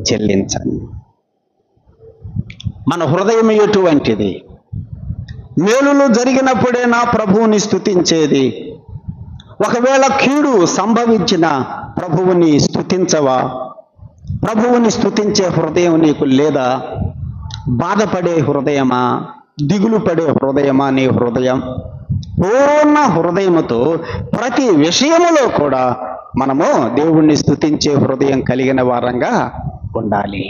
చెల్లించండి. మన హృదయం ఎటువంటిది? మేలులు జరిగినప్పుడే నా ప్రభువుని స్తుతించేది. ఒకవేళ కీడు సంభవించిన ప్రభువుని స్తుతించవా? ప్రభువుని స్తుతించే హృదయం నీకు లేదా? బాధపడే హృదయమా, దిగులు పడే హృదయమా నీ హృదయం? పూర్ణ హృదయముతో ప్రతి విషయములో కూడా మనము దేవుణ్ణి స్తుతించే హృదయం కలిగిన వారంగా ఉండాలి.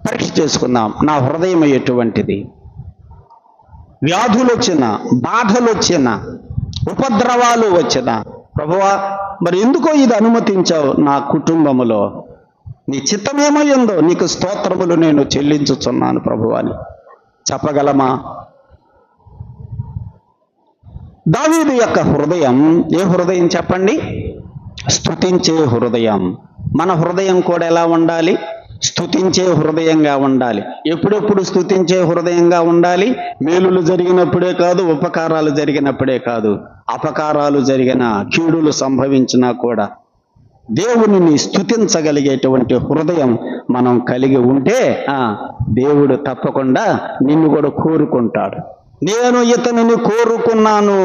పరీక్ష చేసుకుందాం, నా హృదయం ఎటువంటిది? వ్యాధులు వచ్చినా, బాధలు వచ్చినా, ఉపద్రవాలు వచ్చినా, ప్రభువా మరి ఎందుకో ఇది అనుమతించావు నా కుటుంబములో? నీ చిత్తమేమో ఉందో నీకు స్తోత్రములు నేను చెల్లించుచున్నాను ప్రభువా అని చెప్పగలమా? దావీదు యొక్క హృదయం ఏ హృదయం చెప్పండి? స్తుతించే హృదయం. మన హృదయం కూడా ఎలా ఉండాలి? స్తుతించే హృదయంగా ఉండాలి. ఎప్పుడెప్పుడు స్తుతించే హృదయంగా ఉండాలి? మేలులు జరిగినప్పుడే కాదు, ఉపకారాలు జరిగినప్పుడే కాదు, అపకారాలు జరిగిన, కీడులు సంభవించినా కూడా దేవునిని స్తుతించగలిగేటువంటి హృదయం మనం కలిగి ఉంటే దేవుడు తప్పకుండా నిన్ను కూడా కోరుకుంటాడు. నేను ఇతనిని కోరుకున్నాను.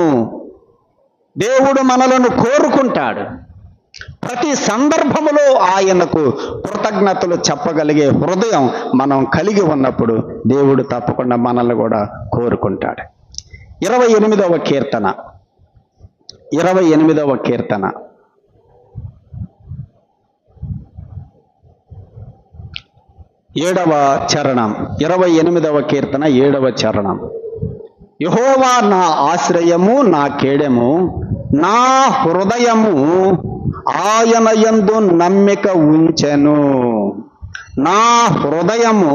దేవుడు మనలను కోరుకుంటాడు. ప్రతి సందర్భములో ఆయనకు కృతజ్ఞతలు చెప్పగలిగే హృదయం మనం కలిగి ఉన్నప్పుడు దేవుడు తప్పకుండా మనల్ని కూడా కోరుకుంటాడు. 28వ కీర్తన 7వ చరణం. 28వ కీర్తన 7వ చరణం. యెహోవా నా ఆశ్రయము, నా కేడెము, నా హృదయము ఆయన యందు నమ్మిక ఉంచెను. నా హృదయము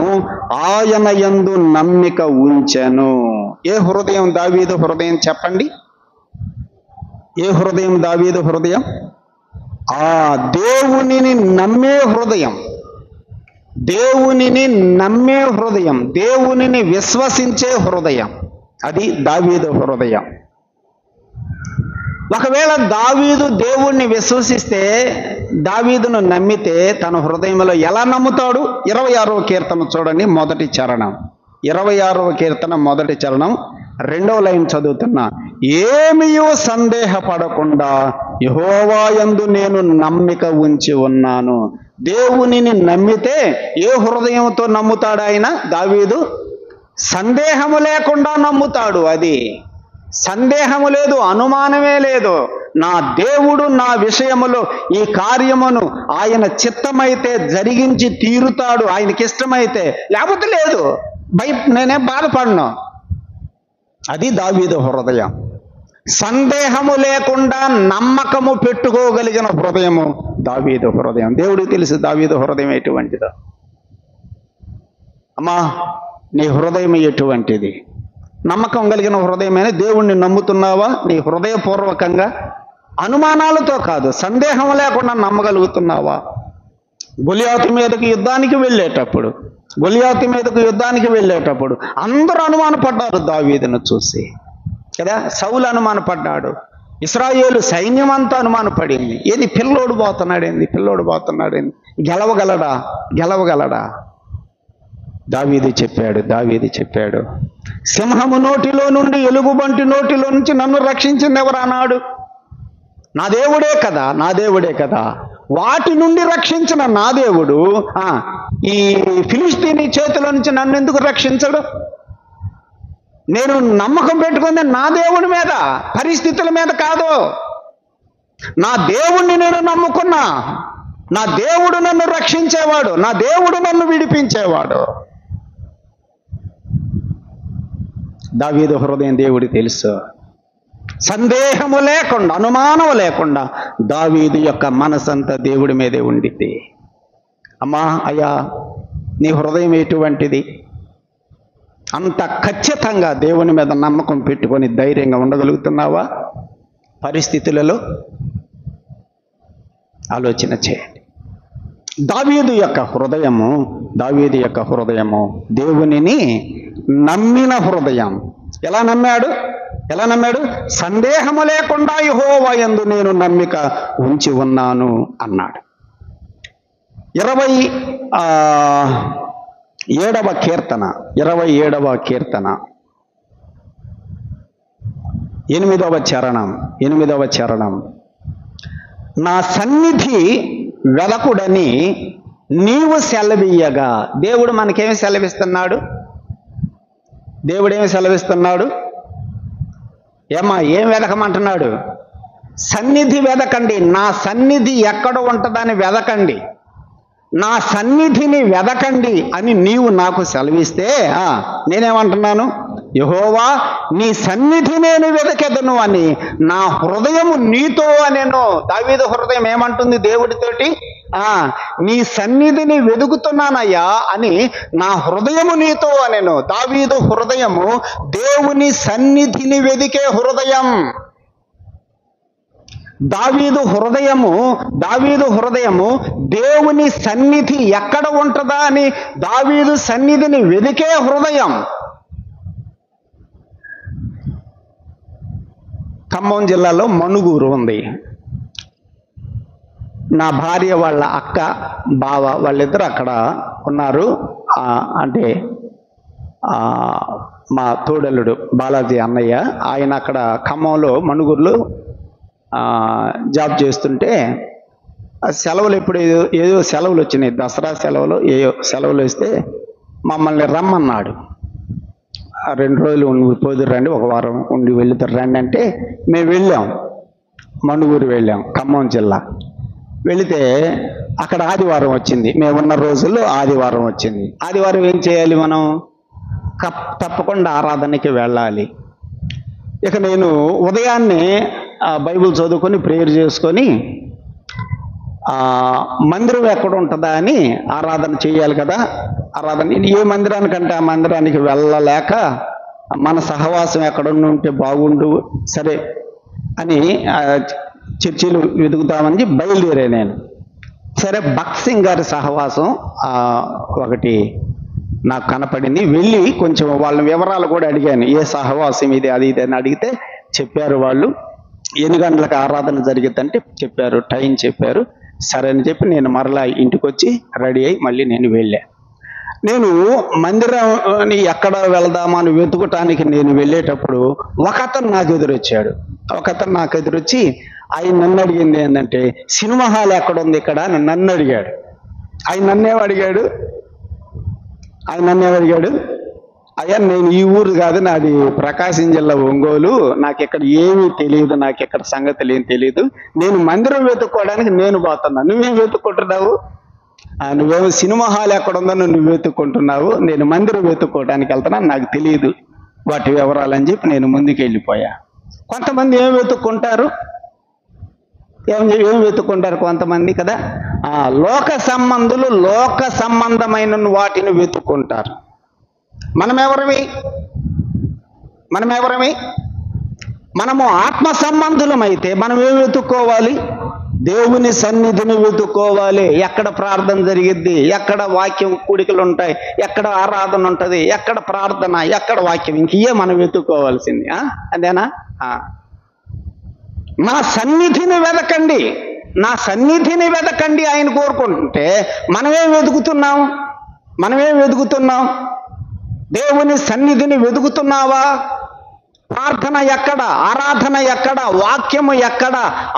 ఆయన యందు నమ్మిక ఉంచెను. ఏ హృదయం దావీదు హృదయం చెప్పండి? ఏ హృదయం దావీదు హృదయం? ఆ దేవునిని నమ్మే హృదయం, దేవునిని నమ్మే హృదయం, దేవునిని విశ్వసించే హృదయం, అది దావీదు హృదయం. ఒకవేళ దావీదు దేవుణ్ణి విశ్వసిస్తే, దావీదును నమ్మితే తన హృదయంలో ఎలా నమ్ముతాడు? 26వ కీర్తన చూడండి, మొదటి చరణం. 26వ కీర్తన మొదటి చరణం 2వ లైన్ చదువుతున్నా. ఏమీయూ సందేహపడకుండా యెహోవా యందు నేను నమ్మిక ఉంచి ఉన్నాను. దేవునిని నమ్మితే ఏ హృదయంతో నమ్ముతాడు ఆయన? దావీదు సందేహము లేకుండా నమ్ముతాడు. అది సందేహము లేదు, అనుమానమే లేదు. నా దేవుడు నా విషయములో ఈ కార్యమును ఆయన చిత్తమైతే జరిగించి తీరుతాడు, ఆయనకి ఇష్టమైతే, లేకపోతే లేదు, నేనేం బాధపడను. అది దావీదు హృదయం. సందేహము లేకుండా నమ్మకము పెట్టుకోగలిగిన హృదయము దావీదు హృదయం. దేవుడికి తెలుసు దావీదు హృదయం ఎటువంటిదో. అమ్మా, నీ హృదయం ఎటువంటిది? నమ్మకం కలిగిన హృదయమైన దేవుణ్ణి నమ్ముతున్నావా? నీ హృదయపూర్వకంగా అనుమానాలతో కాదు, సందేహం లేకుండా నమ్మగలుగుతున్నావా? గొలియాతు మీదకి యుద్ధానికి వెళ్ళేటప్పుడు అందరూ అనుమానపడ్డారు దావీదును చూసి కదా. సౌలు అనుమానపడ్డాడు, ఇశ్రాయేలు సైన్యం అంతా అనుమానపడింది. ఏది పిల్లోడు పోతున్నాడేంది, గెలవగలడా? దావీదు చెప్పాడు, సింహము నోటిలో నుండి, ఎలుగుబంటి నోటిలో నుంచి నన్ను రక్షించింది ఎవరు అన్నాడు? నా దేవుడే కదా. వాటి నుండి రక్షించిన నా దేవుడు ఈ ఫిలిస్తీనీ చేతుల నుంచి నన్ను ఎందుకు రక్షించడు? నేను నమ్మకం పెట్టుకుంది నా దేవుడి మీద, పరిస్థితుల మీద కాదు. నా దేవుణ్ణి నేను నమ్ముకున్నా. నా దేవుడు నన్ను రక్షించేవాడు, నా దేవుడు నన్ను విడిపించేవాడు. దావీదు హృదయం దేవుడికి తెలుసు. సందేహము లేకుండా, అనుమానం లేకుండా దావీదు యొక్క మనసంతా దేవుడి మీదే ఉండిద్ది. అమ్మా, అయ్యా, నీ హృదయం ఎటువంటిది? అంత ఖచ్చితంగా దేవుని మీద నమ్మకం పెట్టుకొని ధైర్యంగా ఉండగలుగుతున్నావా? పరిస్థితులలో ఆలోచన చేయండి. దావీదు యొక్క హృదయము దేవునిని నమ్మిన హృదయం. ఎలా నమ్మాడు? సందేహము లేకుండా యెహోవా యందు నేను నమ్మిక ఉంచి ఉన్నాను అన్నాడు. 27వ కీర్తన 8వ చరణం. నా సన్నిధి వెదకుడని నీవు సెలవీయగా. దేవుడు మనకేమి సెలవిస్తున్నాడు? ఏం వెదకమంటున్నాడు? సన్నిధి వెదకండి. నా సన్నిధి ఎక్కడ ఉంటుందని వెదకండి, నా సన్నిధిని వెదకండి అని నీవు నాకు సెలవిస్తే నేనేమంటున్నాను? యెహోవా, నీ సన్నిధి నేను వెదకెదను అని నా హృదయము నీతో అనేను. దావీదు హృదయం ఏమంటుంది దేవుడితోటి? నీ సన్నిధిని వెదుకుతున్నానయ్యా అని నా హృదయము నీతో అనేను. దావీదు హృదయము దేవుని సన్నిధిని వెదికే హృదయం. దావీదు హృదయము దేవుని సన్నిధి ఎక్కడ ఉంటుందా అని దావీదు సన్నిధిని వెదికే హృదయం. ఖమ్మం జిల్లాలో మణుగూరు ఉంది. నా భార్య వాళ్ళ అక్క, బావ వాళ్ళిద్దరు అక్కడ ఉన్నారు. అంటే మా తోడలుడు బాలాజీ అన్నయ్య, ఆయన అక్కడ ఖమ్మంలో మణుగూరులో జాబ్ చేస్తుంటే సెలవులు ఎప్పుడు ఏదో సెలవులు వచ్చినాయి, దసరా సెలవులు ఏయో సెలవులు వస్తే మమ్మల్ని రమ్మన్నాడు. 2 రోజులు పోదురు రండి, 1 వారం ఉండి వెళ్తారు రండి అంటే మేము వెళ్ళాం. మణుగూరు వెళ్ళాం, ఖమ్మం జిల్లా. వెళితే అక్కడ ఆదివారం వచ్చింది. మేమున్న రోజుల్లో ఆదివారం వచ్చింది. ఆదివారం ఏం చేయాలి? మనం తప్పకుండా ఆరాధనకి వెళ్ళాలి. ఇక నేను ఉదయాన్నే బైబిల్ చదువుకొని ప్రేయర్ చేసుకొని మందిరం ఎక్కడ ఉంటుందా అని ఆరాధన చేయాలి కదా. ఆరాధన ఏ మందిరానికంటే ఆ మందిరానికి వెళ్ళలేక మన సహవాసం ఎక్కడ ఉంటే బాగుండు సరే అని చర్చిలు వెతుకుతామని బయలుదేరే నేను. సరే భక్త్ సింగ్ గారి సహవాసం ఒకటి నాకు కనపడింది. వెళ్ళి కొంచెం వాళ్ళ వివరాలు కూడా అడిగాను, ఏ సహవాసం ఇది అది ఇది అని అడిగితే చెప్పారు వాళ్ళు. 8 గంటలకు ఆరాధన జరిగిద్దంటే చెప్పారు, టైం చెప్పారు. సరే అని చెప్పి నేను మరలా ఇంటికి వచ్చి రెడీ అయ్యి మళ్ళీ నేను వెళ్ళా. నేను మందిరాన్ని ఎక్కడ వెళ్దామని వెతుకటానికి నేను వెళ్ళేటప్పుడు ఒకతను నాకు ఎదురొచ్చాడు. ఒకతను నాకు ఎదురొచ్చి ఆయన నన్ను అడిగింది ఏంటంటే, సినిమా హాల్ ఎక్కడ ఉంది ఇక్కడ అని నన్ను అడిగాడు. ఆయన నన్నేమడిగాడు, అయ్యా నేను ఈ ఊరు కాదు, నాది ప్రకాశం జిల్లా ఒంగోలు, నాకు ఇక్కడ ఏమీ తెలియదు, నాకు ఇక్కడ సంగతి ఏం తెలియదు, నేను మందిరం వెతుక్కోవడానికి నేను పోతున్నా, నువ్వేం వెతుక్కుంటున్నావు, నువ్వేమో సినిమా హాల్ ఎక్కడ ఉందో నువ్వు వెతుక్కుంటున్నావు, నేను మందిరం వెతుక్కోవడానికి వెళ్తున్నా, నాకు తెలియదు వాటి వివరాలని చెప్పి నేను ముందుకు వెళ్ళిపోయా. కొంతమంది ఏం వెతుక్కుంటారు, ఏం వెతుక్కుంటారు కొంతమంది కదా, లోక సంబంధులు లోక సంబంధమైన వాటిని వెతుక్కుంటారు. మనమెవరమి? మనము ఆత్మ సంబంధులమైతే మనం ఏం వెతుక్కోవాలి? దేవుని సన్నిధిని వెతుక్కోవాలి. ఎక్కడ ప్రార్థన జరిగిద్ది, ఎక్కడ వాక్యం కూడికలు ఉంటాయి, ఎక్కడ ఆరాధన ఉంటుంది, ఎక్కడ ప్రార్థన, ఎక్కడ వాక్యం, ఇంకే మనం వెతుక్కోవాల్సింది. అదేనా? నా సన్నిధిని వెతకండి ఆయన కోరుకుంటుంటే మనమేం వెతుకుతున్నాం? దేవుని సన్నిధిని వెతుకుతున్నావా? ప్రార్థన ఎక్కడ, ఆరాధన ఎక్కడ, వాక్యము ఎక్కడ,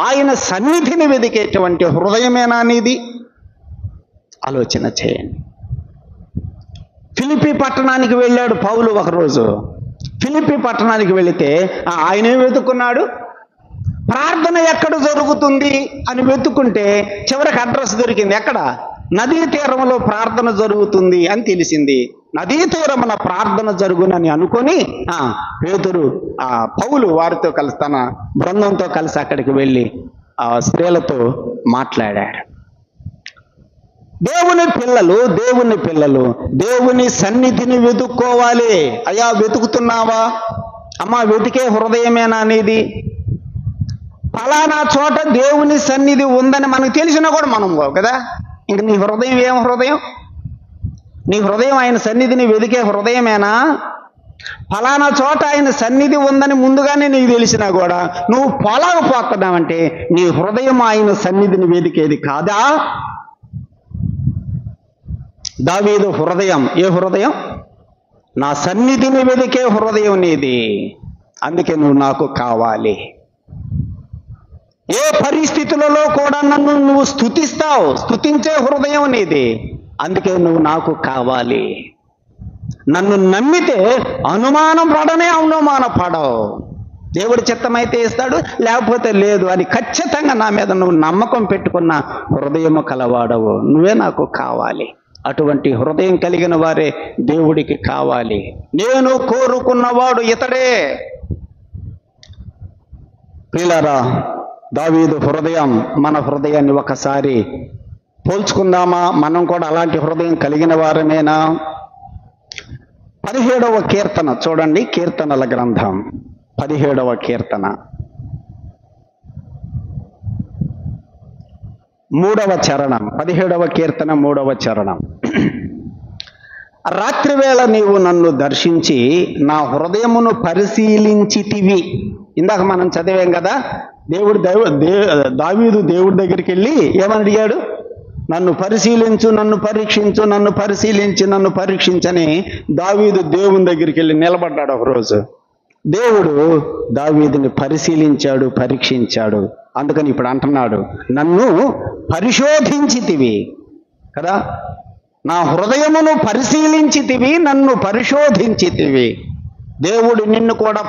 ఆయన సన్నిధిని వెతికేటువంటి హృదయమేనా నీది? ఆలోచన చేయండి. ఫిలిప్పీ పట్టణానికి వెళ్ళాడు పౌలు ఒకరోజు. ఫిలిప్పీ పట్టణానికి వెళితే ఆయన ఏం వెతుక్కున్నాడు? ప్రార్థన ఎక్కడ జరుగుతుంది అని వెతుక్కుంటే చివరికి అడ్రస్ దొరికింది. ఎక్కడ? నదీ తీరంలో ప్రార్థన జరుగుతుంది అని తెలిసింది. నదీ తీరమున ప్రార్థన జరుగునని అనుకొని పేతురు పౌలు వారితో కలిసి తన బృందంతో కలిసి అక్కడికి వెళ్ళి ఆ స్త్రీలతో మాట్లాడాడు. దేవుని పిల్లలు దేవుని సన్నిధిని వెతుక్కోవాలి. అయ్యా వెతుకుతున్నావా? అమ్మా వెతికే హృదయమేనా అనేది? ఫలానా చోట దేవుని సన్నిధి ఉందని మనకు తెలిసినా కూడా మనం కదా. ఇంక నీ హృదయం ఏం హృదయం? నీ హృదయం ఆయన సన్నిధిని వెతికే హృదయమేనా? ఫలానా చోట ఆయన సన్నిధి ఉందని ముందుగానే నీకు తెలిసినా కూడా నువ్వు పోలాగపోతున్నావంటే నీ హృదయం ఆయన సన్నిధిని వెతికేది కాదా? దావీదు హృదయం ఏ హృదయం? నా సన్నిధిని వెతికే హృదయం నీది. అందుకే నువ్వు నాకు కావాలి. ఏ పరిస్థితులలో కూడా నన్ను నువ్వు స్తుతించే హృదయం నీది. అందుకే నువ్వు నాకు కావాలి. నన్ను నమ్మితే అనుమానం పడవు. దేవుడి చిత్తమైతే ఇస్తాడు, లేకపోతే లేదు అని ఖచ్చితంగా నా మీద నువ్వు నమ్మకం పెట్టుకున్న హృదయము కలవాడవు. నువ్వే నాకు కావాలి. అటువంటి హృదయం కలిగిన వారే దేవుడికి కావాలి. నేను కోరుకున్నవాడు ఇతడే. ప్రియులారా, దావీదు హృదయం మన హృదయాన్ని ఒకసారి పోల్చుకుందామా? మనం కూడా అలాంటి హృదయం కలిగిన వారమేనా? 17వ కీర్తన చూడండి, కీర్తనల గ్రంథం 17వ కీర్తన 3వ చరణం. 17వ కీర్తన 3వ చరణం. రాత్రివేళ నీవు నన్ను దర్శించి నా హృదయమును పరిశీలించితివి. ఇందాక మనం చదివాం కదా, దావీదు దేవుడి దగ్గరికి వెళ్ళి ఏమని అడిగాడు? నన్ను పరిశీలించు, నన్ను పరీక్షించు, నన్ను పరిశీలించి నన్ను పరీక్షించని దావీదు దేవుని దగ్గరికి వెళ్ళి నిలబడ్డాడు ఒకరోజు. దేవుడు దావీదుని పరిశీలించాడు, పరీక్షించాడు. అందుకని ఇప్పుడు అంటున్నాడు, నన్ను పరిశోధించితివి కదా, నా హృదయమును పరిశీలించితివి, నన్ను పరిశోధించితివి. దేవుడు నిన్ను కూడా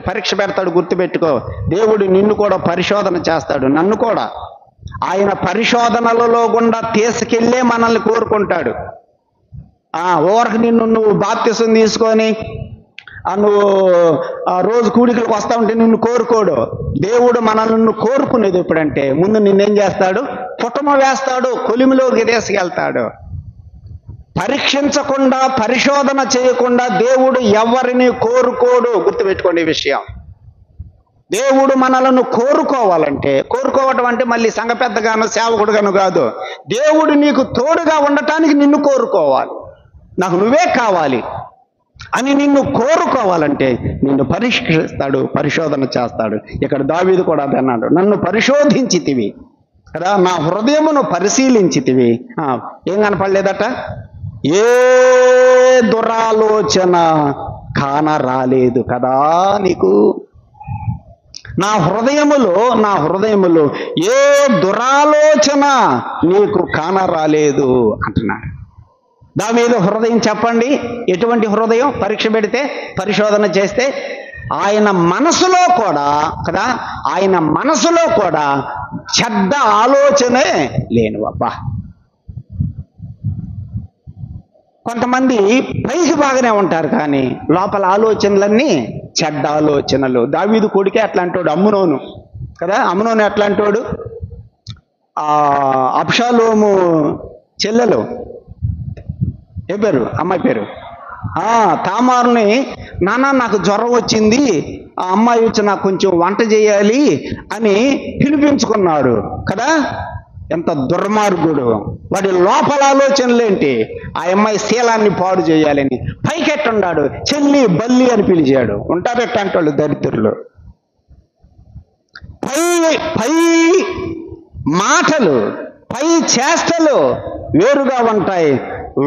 పరీక్ష పెడతాడు, గుర్తుపెట్టుకో. దేవుడు నిన్ను కూడా పరిశోధన చేస్తాడు, నన్ను కూడా. ఆయన పరిశోధనలలో గుండా తీసుకెళ్లే మనల్ని కోరుకుంటాడు. ఊరకు నువ్వు బాప్తిసం తీసుకొని నువ్వు రోజు కూడికలకు వస్తా ఉంటే నిన్ను కోరుకోడు. దేవుడు మనల్ని కోరుకునేది ఎప్పుడంటే ముందు నిన్నేం చేస్తాడు? పుటమ వేస్తాడు, కొలిమిలోకి తీసుకెళ్తాడు. పరీక్షించకుండా, పరిశోధన చేయకుండా దేవుడు ఎవరిని కోరుకోడు. గుర్తుపెట్టుకోండి ఈ విషయం. దేవుడు మనలను కోరుకోవాలంటే, కోరుకోవటం అంటే మళ్ళీ సంఘ పెద్దగాను సేవకుడుగాను కాదు, దేవుడు నీకు తోడుగా ఉండటానికి నిన్ను కోరుకోవాలి. నాకు నువ్వే కావాలి అని నిన్ను కోరుకోవాలంటే నిన్ను పరీక్షిస్తాడు, పరిశోధన చేస్తాడు. ఇక్కడ దావీదు కూడా అదే అన్నాడు, నన్ను పరిశోధించితివి కదా, నా హృదయమును పరిశీలించితివి. ఏం కనపడలేదట? ఏ దురాలోచన కాన రాలేదు కదా నీకు. నా హృదయములో ఏ దురాలోచన నీకు కాన రాలేదు అంటున్నాడు. దావీదు హృదయం చెప్పండి, ఎటువంటి హృదయం? పరీక్ష పెడితే, పరిశోధన చేస్తే ఆయన మనసులో కూడా కదా, ఆయన మనసులో కూడా చెడ్డ ఆలోచనే లేను. అబ్బా, కొంతమంది పైకి బాగానే ఉంటారు కానీ లోపల ఆలోచనలన్నీ చెడ్డ ఆలోచనలు. దావీదు కొడుకే అట్లాంటోడు, అమ్నోను కదా. అమ్నోను ఎట్లాంటోడు? అబ్షాలోము చెల్లెలు ఏ పేరు? అమ్మాయి పేరు తామారుని, నాన్న నాకు జ్వరం వచ్చింది, ఆ అమ్మాయి వచ్చి నాకు కొంచెం వంట చేయాలి అని పిలిపించుకున్నాడు కదా. ఎంత దుర్మార్గుడు! వాడి లోపల ఆలోచనలేంటి? ఆ అమ్మాయి శీలాన్ని పాడు చేయాలని. పైకెట్టున్నాడు, చెల్లి బల్లి అని పిలిచాడు. ఉంటారు ఎట్లాంటి వాళ్ళు దరిద్రులు. పై మాటలు, పై చేష్టలు వేరుగా ఉంటాయి,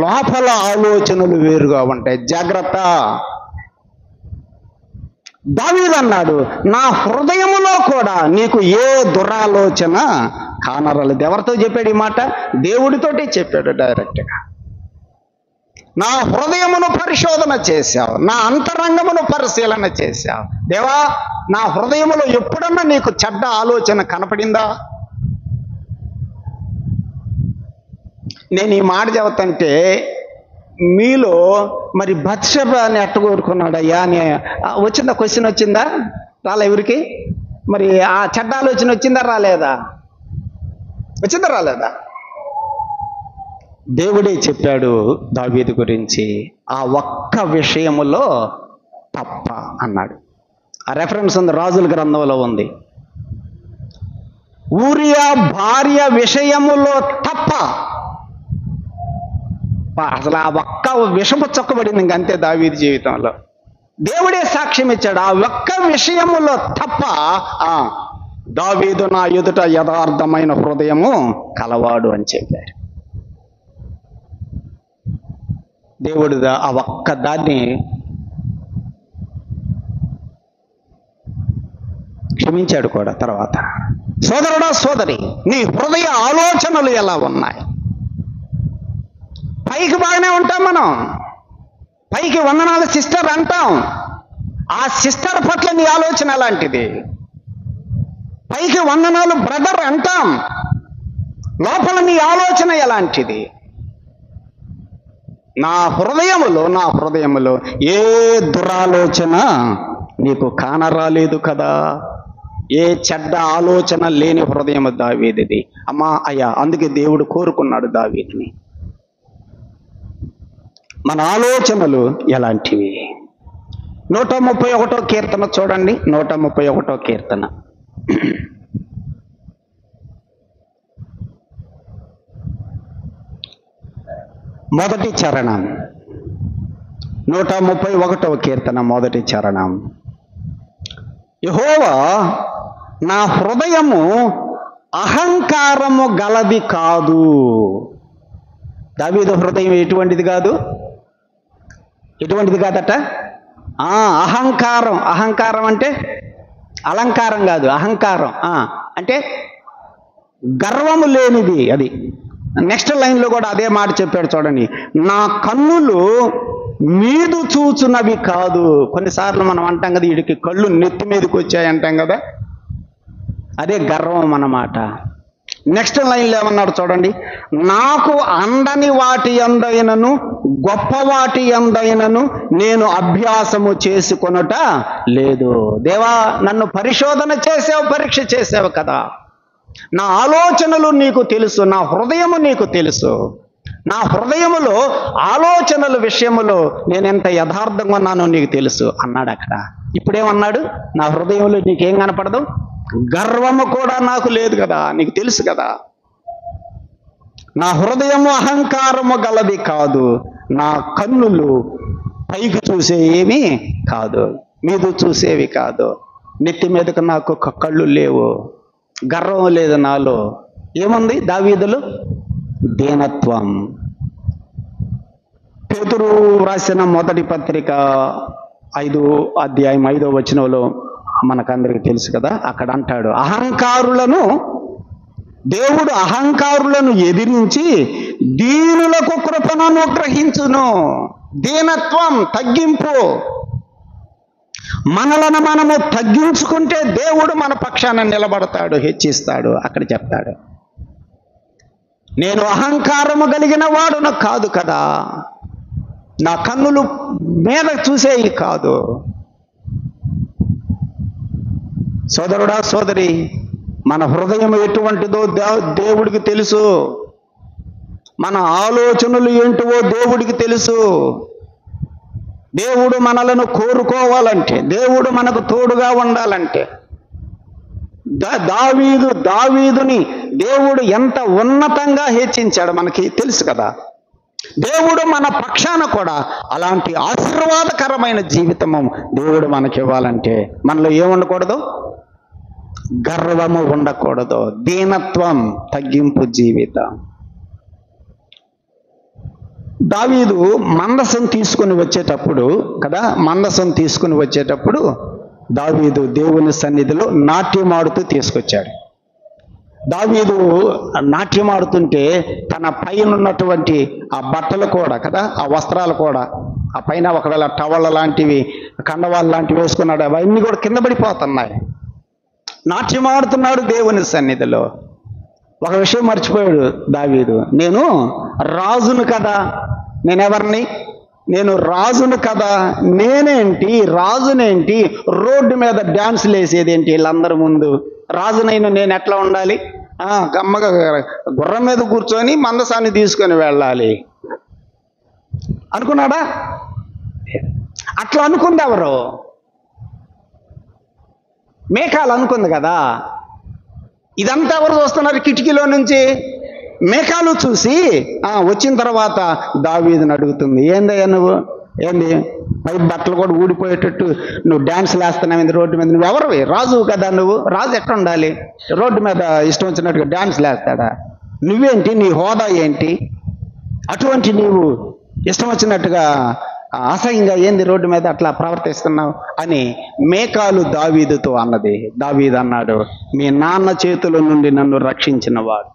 లోపల ఆలోచనలు వేరుగా ఉంటాయి. జాగ్రత్త. దావీదు అన్నాడు, నా హృదయములో కూడా నీకు ఏ దురాలోచన కానరాలేదు. ఎవరితో చెప్పాడు ఈ మాట? దేవుడితోటి చెప్పాడు డైరెక్ట్గా. నా హృదయమును పరిశోధన చేశావు, నా అంతరంగమును పరిశీలన చేశావు. దేవా, నా హృదయములో ఎప్పుడన్నా నీకు చెడ్డ ఆలోచన కనపడిందా? నేను ఈ మాట చెబుతుంటే మీలో మరి బత్షెబని ఎట్ట కోరుకున్నాడయ్యా అని వచ్చిందా? క్వశ్చన్ వచ్చిందా? రాలే ఎవరికి? మరి ఆ చెడ్డ ఆలోచన వచ్చిందా రాలేదా? వచ్చిందా రాలేదా? దేవుడే చెప్పాడు దావీదు గురించి, ఆ ఒక్క విషయములో తప్ప అన్నాడు. ఆ రెఫరెన్స్ ఉంది, రాజుల గ్రంథంలో ఉంది. ఊరియా భార్య విషయములో తప్ప. అసలు ఆ ఒక్క విషము చొక్కబడింది ఇంకంతే దావీదు జీవితంలో. దేవుడే సాక్ష్యం ఇచ్చాడు, ఆ ఒక్క విషయములో తప్ప దావీదు నా ఎదుట యథార్థమైన హృదయము కలవాడు అని చెప్పాడు. దేవుడు ఆ ఒక్క దాన్ని క్షమించాడు కూడా తర్వాత. సోదరుడా, సోదరి, నీ హృదయ ఆలోచనలు ఎలా ఉన్నాయి? పైకి బాగానే ఉంటాం మనం, పైకి వందనాలు సిస్టర్ అంటాం. ఆ సిస్టర్ పట్ల నీ ఆలోచన ఎలాంటిది? పైకి వందనాలు బ్రదర్ అంటాం, లోపల నీ ఆలోచన ఎలాంటిది? నా హృదయములో ఏ దురాలోచన నీకు కానరాలేదు కదా. ఏ చెడ్డ ఆలోచన లేని హృదయం దావీదుది. అమ్మా అయ్యా, అందుకే దేవుడు కోరుకున్నాడు దావీదుని. మన ఆలోచనలు ఎలాంటివి? 131 కీర్తన చూడండి. 131 కీర్తన మొదటి చరణం. 131 కీర్తన మొదటి చరణం. యెహోవా, నా హృదయము అహంకారము గలది కాదు. దావీదు హృదయం ఎటువంటిది కాదు? ఎటువంటిది కాదట? అహంకారం. అహంకారం అంటే అలంకారం కాదు, అహంకారం అంటే గర్వము లేనిది. అది నెక్స్ట్ లైన్లో కూడా అదే మాట చెప్పాడు చూడండి, నా కన్నులు మీదు చూచున్నవి కాదు. కొన్నిసార్లు మనం అంటాం కదా, వీడికి కళ్ళు నెత్తి మీదకి వచ్చాయి అంటాం కదా, అదే గర్వం అన్నమాట. నెక్స్ట్ లైన్లో ఏమన్నాడు చూడండి, నాకు అందని వాటి యందైనను గొప్ప వాటి యందైనను నేను అభ్యాసము చేసుకొనుట లేదు. దేవా, నన్ను పరిశోధన చేసావు, పరీక్ష చేసావు కదా. నా ఆలోచనలు నీకు తెలుసు, నా హృదయము నీకు తెలుసు. నా హృదయములో ఆలోచనల విషయములో నేను ఎంత యథార్థంగా ఉన్నానో నీకు తెలుసు అన్నాడు అక్కడ. ఇప్పుడేమన్నాడు, నా హృదయంలో నీకేం కనపడదు, గర్వము కూడా నాకు లేదు కదా, నీకు తెలుసు కదా. నా హృదయము అహంకారము గలది కాదు, నా కన్నులు పైకి చూసే ఏమీ కాదు, మీద చూసేవి కాదు. నెత్తి మీదకు నాకు కళ్ళు లేవు, గర్వం లేదు నాలో. ఏముంది దావీదులో? దీనత్వం. పేతురు రాసిన మొదటి పత్రిక 5వ అధ్యాయం 5వ వచనంలో మనకందరికి తెలుసు కదా, అక్కడ అంటాడు, దేవుడు అహంకారులను ఎదిరించి దీనులకు కృపను అనుగ్రహించును. దీనత్వం, తగ్గింపు. మనలను మనము తగ్గించుకుంటే దేవుడు మన పక్షాన నిలబడతాడు, హెచ్చిస్తాడు. అక్కడ చెప్తాడు, నేను అహంకారము కలిగిన వాడును కాదు కదా, నా కన్నులు మీద చూసేవి కాదు. సోదరుడా, సోదరి, మన హృదయం ఎటువంటిదో దేవుడికి తెలుసు. మన ఆలోచనలు ఏంటివో దేవుడికి తెలుసు. దేవుడు మనలను కోరుకోవాలంటే, దేవుడు మనకు తోడుగా ఉండాలంటే, దావీదుని దేవుడు ఎంత ఉన్నతంగా హెచ్చించాడు మనకి తెలుసు కదా. దేవుడు మన పక్షాన కూడా అలాంటి ఆశీర్వాదకరమైన జీవితము దేవుడు మనకి ఇవ్వాలంటే మనలో ఏముండకూడదు, గర్వము ఉండకూడదు, దీనత్వం, తగ్గింపు జీవితం. దావీదు మందసం తీసుకుని వచ్చేటప్పుడు దావీదు దేవుని సన్నిధిలో నాట్యమాడుతూ తీసుకొచ్చాడు. దావీదు నాట్యమాడుతుంటే తన పైన ఉన్నటువంటి ఆ బట్టలు కూడా కదా, ఆ వస్త్రాలు కూడా, ఆ పైన ఒకవేళ టవళ్ళ లాంటివి, కండవాళ్ళు లాంటివి వేసుకున్నాడు, అవన్నీ కూడా కింద పడిపోతున్నాయి. నాట్యమాడుతున్నాడు దేవుని సన్నిధిలో. ఒక విషయం మర్చిపోయాడు దావీదు, నేను రాజును కదా, నేనెవరిని, నేను రాజును కదా, నేనేంటి, రాజునేంటి రోడ్డు మీద డ్యాన్సులు వేసేదేంటి వీళ్ళందరి ముందు, రాజునైనా నేను ఎట్లా ఉండాలి, గమ్మగా గుర్రం మీద కూర్చొని మందసాన్ని తీసుకొని వెళ్ళాలి అనుకున్నాడా? అట్లా అనుకుంది ఎవరు? మేకాలు అనుకుంది కదా. ఇదంతా ఎవరు చూస్తున్నారు? కిటికీలో నుంచి మేకాలు చూసి వచ్చిన తర్వాత దావీదుని అడుగుతుంది, ఏందయ్యా నువ్వు, ఏంది పై బట్టలు కూడా ఊడిపోయేటట్టు నువ్వు డ్యాన్స్లు వేస్తున్నావు రోడ్డు మీద, నువ్వు ఎవరివి, రాజు కదా నువ్వు, రాజు ఎట్లా ఉండాలి, రోడ్డు మీద ఇష్టం వచ్చినట్టుగా డ్యాన్స్లు వేస్తాడా, నువ్వేంటి, నీ హోదా ఏంటి, అటువంటి నీవు ఇష్టం వచ్చినట్టుగా అసహ్యంగా ఏంది రోడ్డు మీద అట్లా ప్రవర్తిస్తున్నావు అని మేకాలు దావీదుతో అన్నది. దావీదు అన్నాడు, మీ నాన్న చేతుల నుండి నన్ను రక్షించిన వాడు,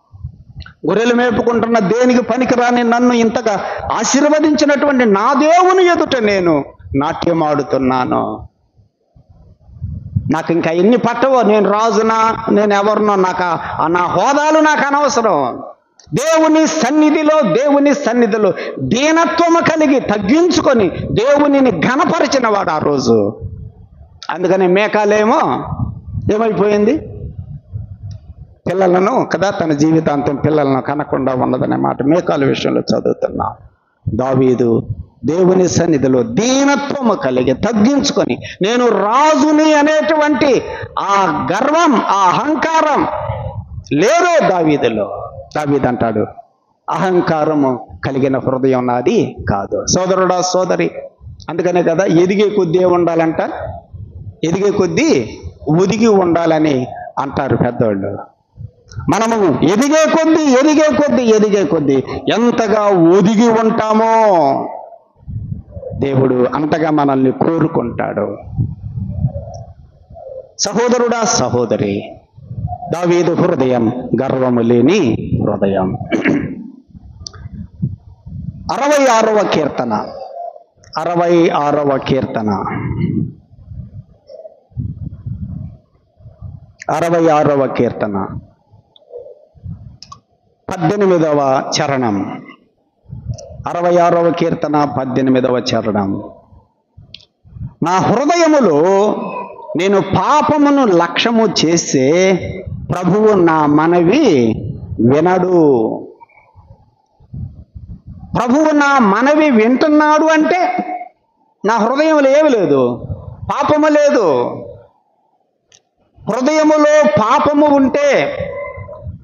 గొర్రెలు మేపుకుంటున్న దేనికి పనికిరాని నన్ను ఇంతగా ఆశీర్వదించినటువంటి నా దేవుని ఎదుట నేను నాట్యమాడుతున్నాను. నాకు ఇంకా ఎన్ని పట్టవో, నేను రాజునా, నేను ఎవరినో, నాకు నా హోదాలు నాకు అనవసరం. దేవుని సన్నిధిలో దీనత్వము కలిగి తగ్గించుకొని దేవునిని ఘనపరిచిన వాడు ఆ రోజు. అందుకని మేకాలేమో ఏమైపోయింది, పిల్లలను కదా, తన జీవితాంతం పిల్లలను కనకుండా ఉన్నదనే మాట మేకాల విషయంలో చదువుతున్నాం. దావీదు దేవుని సన్నిధిలో దీనత్వము కలిగి తగ్గించుకొని నేను రాజుని అనేటువంటి ఆ గర్వం, ఆ అహంకారం లేదో దావీదులో. దావీదు అంటాడు, అహంకారము కలిగిన హృదయం నాది కాదు. సోదరుడా, సోదరి, అందుకనే కదా ఎదిగే కొద్దీ ఉండాలంట, ఎదిగే కొద్దీ ఒదిగి ఉండాలని అంటారు పెద్దవాళ్ళు. మనము ఎదిగే కొద్దీ ఎంతగా ఒదిగి ఉంటామో దేవుడు అంతగా మనల్ని కోరుకుంటాడు. సహోదరుడా, సహోదరి, దావీదు హృదయం గర్వము లేని హృదయం. 66వ కీర్తన 66వ కీర్తన 66వ కీర్తన 18వ చరణం, 66వ కీర్తన 18వ చరణం. నా హృదయములో నేను పాపమును లక్ష్యము చేసే ప్రభువు నా మనవి వినడు. ప్రభువు నా మనవి వింటున్నాడు అంటే నా హృదయంలో ఏమి లేదు, పాపము లేదు. హృదయములో పాపము ఉంటే,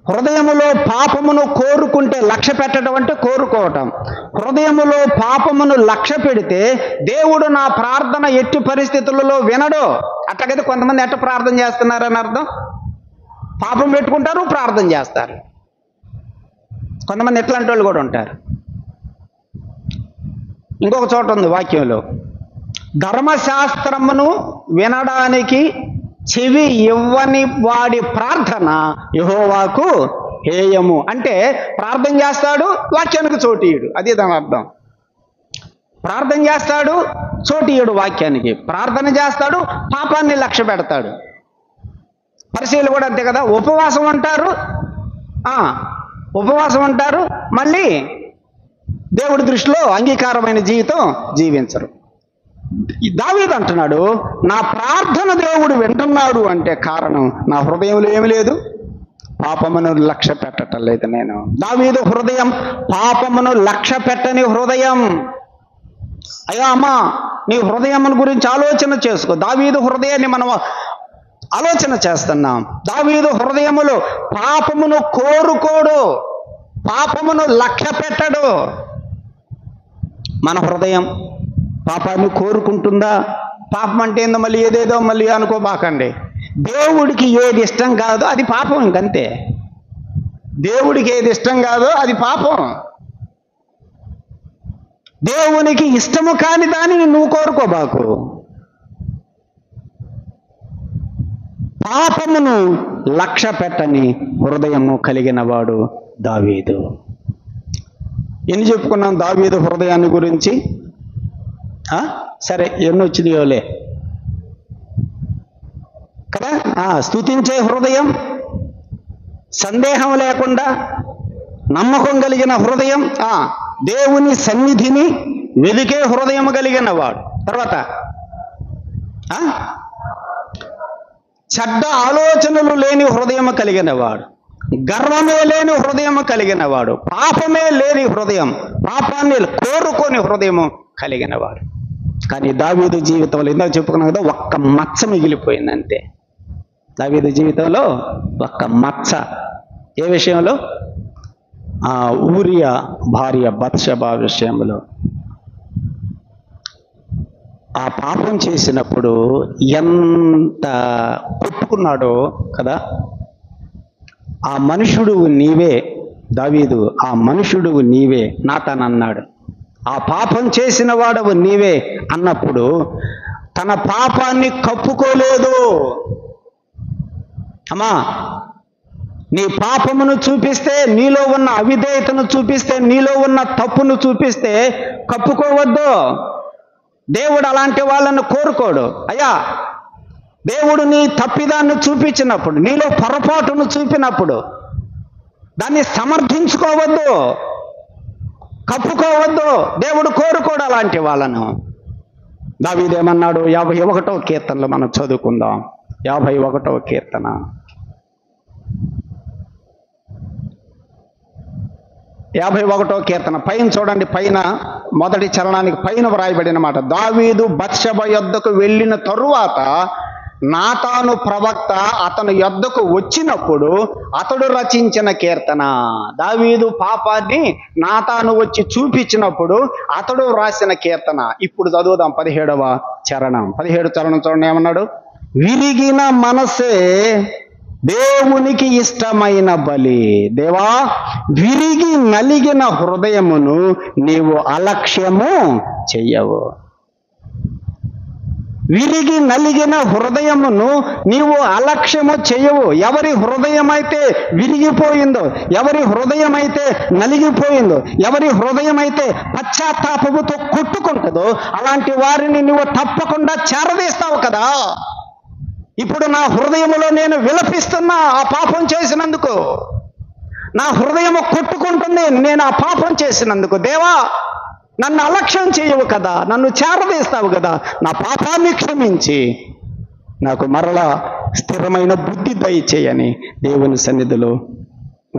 హృదయములో పాపమును కోరుకుంటే, లక్ష్య పెట్టడం అంటే కోరుకోవటం. హృదయములో పాపమును లక్ష్య పెడితే దేవుడు నా ప్రార్థన ఎట్టి పరిస్థితులలో వినడు. అట్లాగైతే కొంతమంది ఎట్ట ప్రార్థన చేస్తున్నారని అర్థం? పాపం పెట్టుకుంటారు, ప్రార్థన చేస్తారు. కొంతమంది ఎట్లాంటి వాళ్ళు కూడా ఉంటారు. ఇంకొక చోట ఉంది వాక్యంలో, ధర్మశాస్త్రమును వినడానికి చెవి ఇవ్వని వాడి ప్రార్థన యెహోవాకు హేయము. అంటే ప్రార్థన చేస్తాడు, వాక్యానికి చోటీయుడు. అది దాని అర్థం. ప్రార్థన చేస్తాడు, చోటీయుడు వాక్యానికి. ప్రార్థన చేస్తాడు, పాపాన్ని లక్ష్య పెడతాడు. పరిశీలు కూడా అంతే కదా, ఉపవాసం అంటారు, ఉపవాసం అంటారు, మళ్ళీ దేవుడి దృష్టిలో అంగీకారమైన జీవితం జీవించరు. దావీదు అంటున్నాడు, నా ప్రార్థన దేవుడు వింటున్నాడు అంటే కారణం నా హృదయంలో ఏమి లేదు, పాపమును లక్ష్య పెట్టటం లేదు. నేను దావీదు హృదయం పాపమును లక్ష్య పెట్టని హృదయం. అయ్యా అమ్మా, నీ హృదయమును గురించి ఆలోచన చేసుకో. దావీదు హృదయాన్ని మనం ఆలోచన చేస్తున్నాం. దావీదు హృదయములో పాపమును కోరుకోడు, పాపమును లక్ష్య పెట్టడు. మన హృదయం పాపాన్ని కోరుకుంటుందా? పాపం అంటే ఏందో మళ్ళీ ఏదేదో మళ్ళీ అనుకోబాకండి. దేవుడికి ఏది ఇష్టం కాదో అది పాపం, ఇంకంతే. దేవుడికి ఏది ఇష్టం కాదో అది పాపం. దేవునికి ఇష్టము కాని దానిని నువ్వు కోరుకోబాకు. పాపమును లక్ష్య పెట్టని హృదయము కలిగిన వాడు దావీదు. ఎన్ని చెప్పుకున్నాం దావీదు హృదయాన్ని గురించి? సరే, ఎన్ని వచ్చినాయోలే కదా. స్తుతించే హృదయం, సందేహం లేకుండా నమ్మకం కలిగిన హృదయం, దేవుని సన్నిధిని వెదికే హృదయం కలిగిన వాడు. తర్వాత చెడ్డ ఆలోచనలు లేని హృదయం కలిగిన వాడు, గర్వమే లేని హృదయం కలిగిన వాడు, పాపమే లేని హృదయం, పాపాన్ని కోరుకోని హృదయం కలిగిన వాడు. కానీ దావీదు జీవితంలో ఇందాక చెప్పుకున్నాం కదా, ఒక్క మచ్చ మిగిలిపోయింది అంతే. దావీదు జీవితంలో ఒక్క మచ్చ. ఏ విషయంలో? ఊరియా భార్య బత్షెబా విషయంలో. ఆ పాపం చేసినప్పుడు ఎంత కొట్టుకున్నాడో కదా. ఆ మనుషుడు నీవే దావీదు, ఆ మనుషుడు నీవే నాతానన్నాడు. ఆ పాపం చేసిన వాడవు నీవే అన్నప్పుడు తన పాపాన్ని కప్పుకోలేదు. అమ్మా, నీ పాపమును చూపిస్తే, నీలో ఉన్న అవిధేయతను చూపిస్తే, నీలో ఉన్న తప్పును చూపిస్తే కప్పుకోవద్దు. దేవుడు అలాంటి వాళ్ళను కోరుకోడు. అయ్యా, దేవుడు నీ తప్పిదాన్ని చూపించినప్పుడు, నీలో పొరపాటును చూపినప్పుడు దాన్ని సమర్థించుకోవద్దు, కప్పుకోవద్దు. దేవుడు కోరుకోడు అలాంటి వాళ్ళను. దావీదేమన్నాడు? 51వ కీర్తనలో మనం చదువుకుందాం. 51వ కీర్తన 51వ కీర్తన పైన చూడండి. పైన మొదటి చరణానికి పైన వ్రాయబడిన మాట, దావీదు బత్షెబ యొద్దకు వెళ్ళిన తరువాత నాతాను ప్రవక్త అతను యొద్దకు వచ్చినప్పుడు అతడు రచించిన కీర్తన. దావీదు పాపాన్ని నాతాను వచ్చి చూపించినప్పుడు అతడు రాసిన కీర్తన. ఇప్పుడు చదువుదాం 17వ చరణం. 17వ చరణం చూడండి, ఏమన్నాడు? విరిగిన మనసే దేవునికి ఇష్టమైన బలి. దేవా, విరిగి నలిగిన హృదయమును నీవు అలక్ష్యము చెయ్యవు. విరిగి నలిగిన హృదయమును నీవు అలక్ష్యము చేయవు. ఎవరి హృదయం అయితే విరిగిపోయిందో, ఎవరి హృదయం అయితే నలిగిపోయిందో, ఎవరి హృదయం అయితే పశ్చాత్తాపముతో కొట్టుకుంటుందో అలాంటి వారిని నువ్వు తప్పకుండా చేరదీస్తావు కదా. ఇప్పుడు నా హృదయములో నేను విలపిస్తున్నా ఆ పాపం చేసినందుకు. నా హృదయం కొట్టుకుంటుంది నేను ఆ పాపం చేసినందుకు. దేవా, నన్ను అలక్ష్యం చేయవు కదా, నన్ను చేరదీస్తావు కదా, నా పాపాన్ని క్షమించి నాకు మరలా స్థిరమైన బుద్ధి దయచేయని దేవుని సన్నిధిలో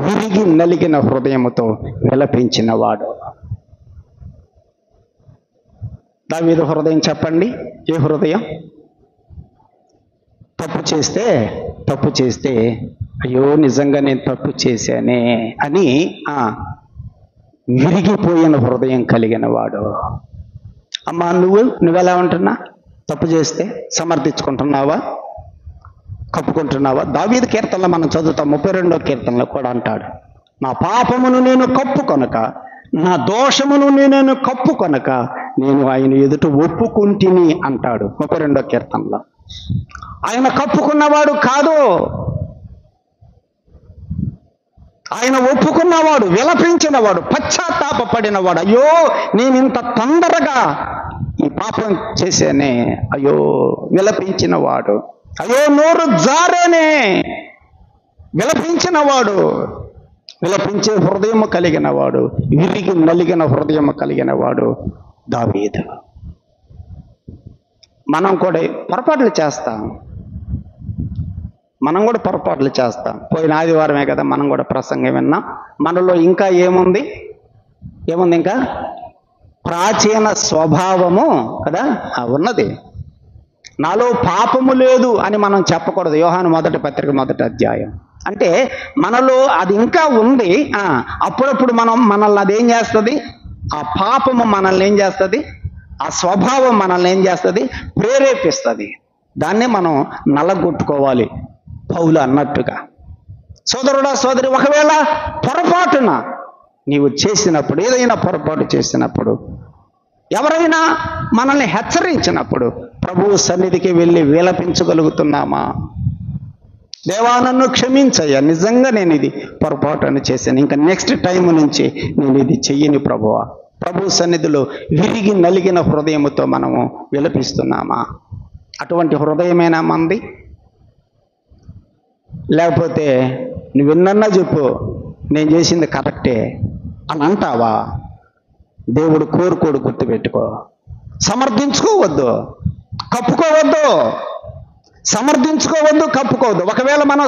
విరిగి నలిగిన హృదయముతో విలపించిన వాడు. దావీదు హృదయం చెప్పండి, ఏ హృదయం? తప్పు చేస్తే అయ్యో నిజంగా నేను తప్పు చేశానే అని విరిగిపోయిన హృదయం కలిగిన వాడు. అమ్మా, నువ్వెలా ఉంటున్నా? తప్పు చేస్తే సమర్థించుకుంటున్నావా, కప్పుకుంటున్నావా? దావీదు కీర్తనలో మనం చదువుతాం, 32వ కీర్తనలో కూడా అంటాడు, నా పాపమును నేను కప్పుకొనక, నా దోషమును నేను కప్పుకొనక నేను ఆయన ఎదుట ఒప్పుకుంటిని అంటాడు 32వ కీర్తనలో. ఆయన కప్పుకున్నవాడు కాదు, ఆయన ఒప్పుకున్నవాడు, విలపించినవాడు, పశ్చాత్తాపడినవాడు. అయ్యో నేను ఇంత తొందరగా ఈ పాపం చేశానే, అయ్యో విలపించినవాడు, అయ్యో నోరు జారేనే విలపించినవాడు, విలపించే హృదయము కలిగిన వాడు, విరిగి నలిగిన హృదయము కలిగిన వాడు దావీదు. మనం కూడా పొరపాట్లు చేస్తాం, పోయిన ఆదివారమే కదా మనం కూడా ప్రసంగం విన్నాం. మనలో ఇంకా ఏముంది ఇంకా ప్రాచీన స్వభావము కదా ఉన్నది. నాలో పాపము లేదు అని మనం చెప్పకూడదు. యోహాను 1వ పత్రిక 1వ అధ్యాయం. అంటే మనలో అది ఇంకా ఉంది. అప్పుడప్పుడు మనల్ని అదేం చేస్తుంది, ఆ పాపము మనల్ని ఏం చేస్తుంది, ఆ స్వభావం మనల్ని ఏం చేస్తుంది, ప్రేరేపిస్తుంది. దాన్నే మనం నల్లగొట్టుకోవాలి, పౌలు అన్నట్టుగా. సోదరుడా, సోదరి, ఒకవేళ పొరపాటున నీవు చేసినప్పుడు, ఏదైనా పొరపాటు చేసినప్పుడు, ఎవరైనా మనల్ని హెచ్చరించినప్పుడు ప్రభువు సన్నిధికి వెళ్ళి విలపించగలుగుతున్నామా? దేవా, నన్ను క్షమించయ్యా, నిజంగా నేను ఇది పొరపాటును చేశాను, ఇంకా నెక్స్ట్ టైం నుంచి నేను ఇది చెయ్యని ప్రభువా. ప్రభు సన్నిధిలో విరిగి నలిగిన హృదయముతో మనము విలపిస్తున్నామా? అటువంటి హృదయమేనా మంది? లేకపోతే నువ్వెన్నన్నా చెప్పు, నేను చేసింది కరెక్టే అని అంటావా? దేవుడు కోరుకోడు, గుర్తుపెట్టుకో. సమర్థించుకోవద్దు, కప్పుకోవద్దు, కప్పుకోవద్దు. ఒకవేళ మనం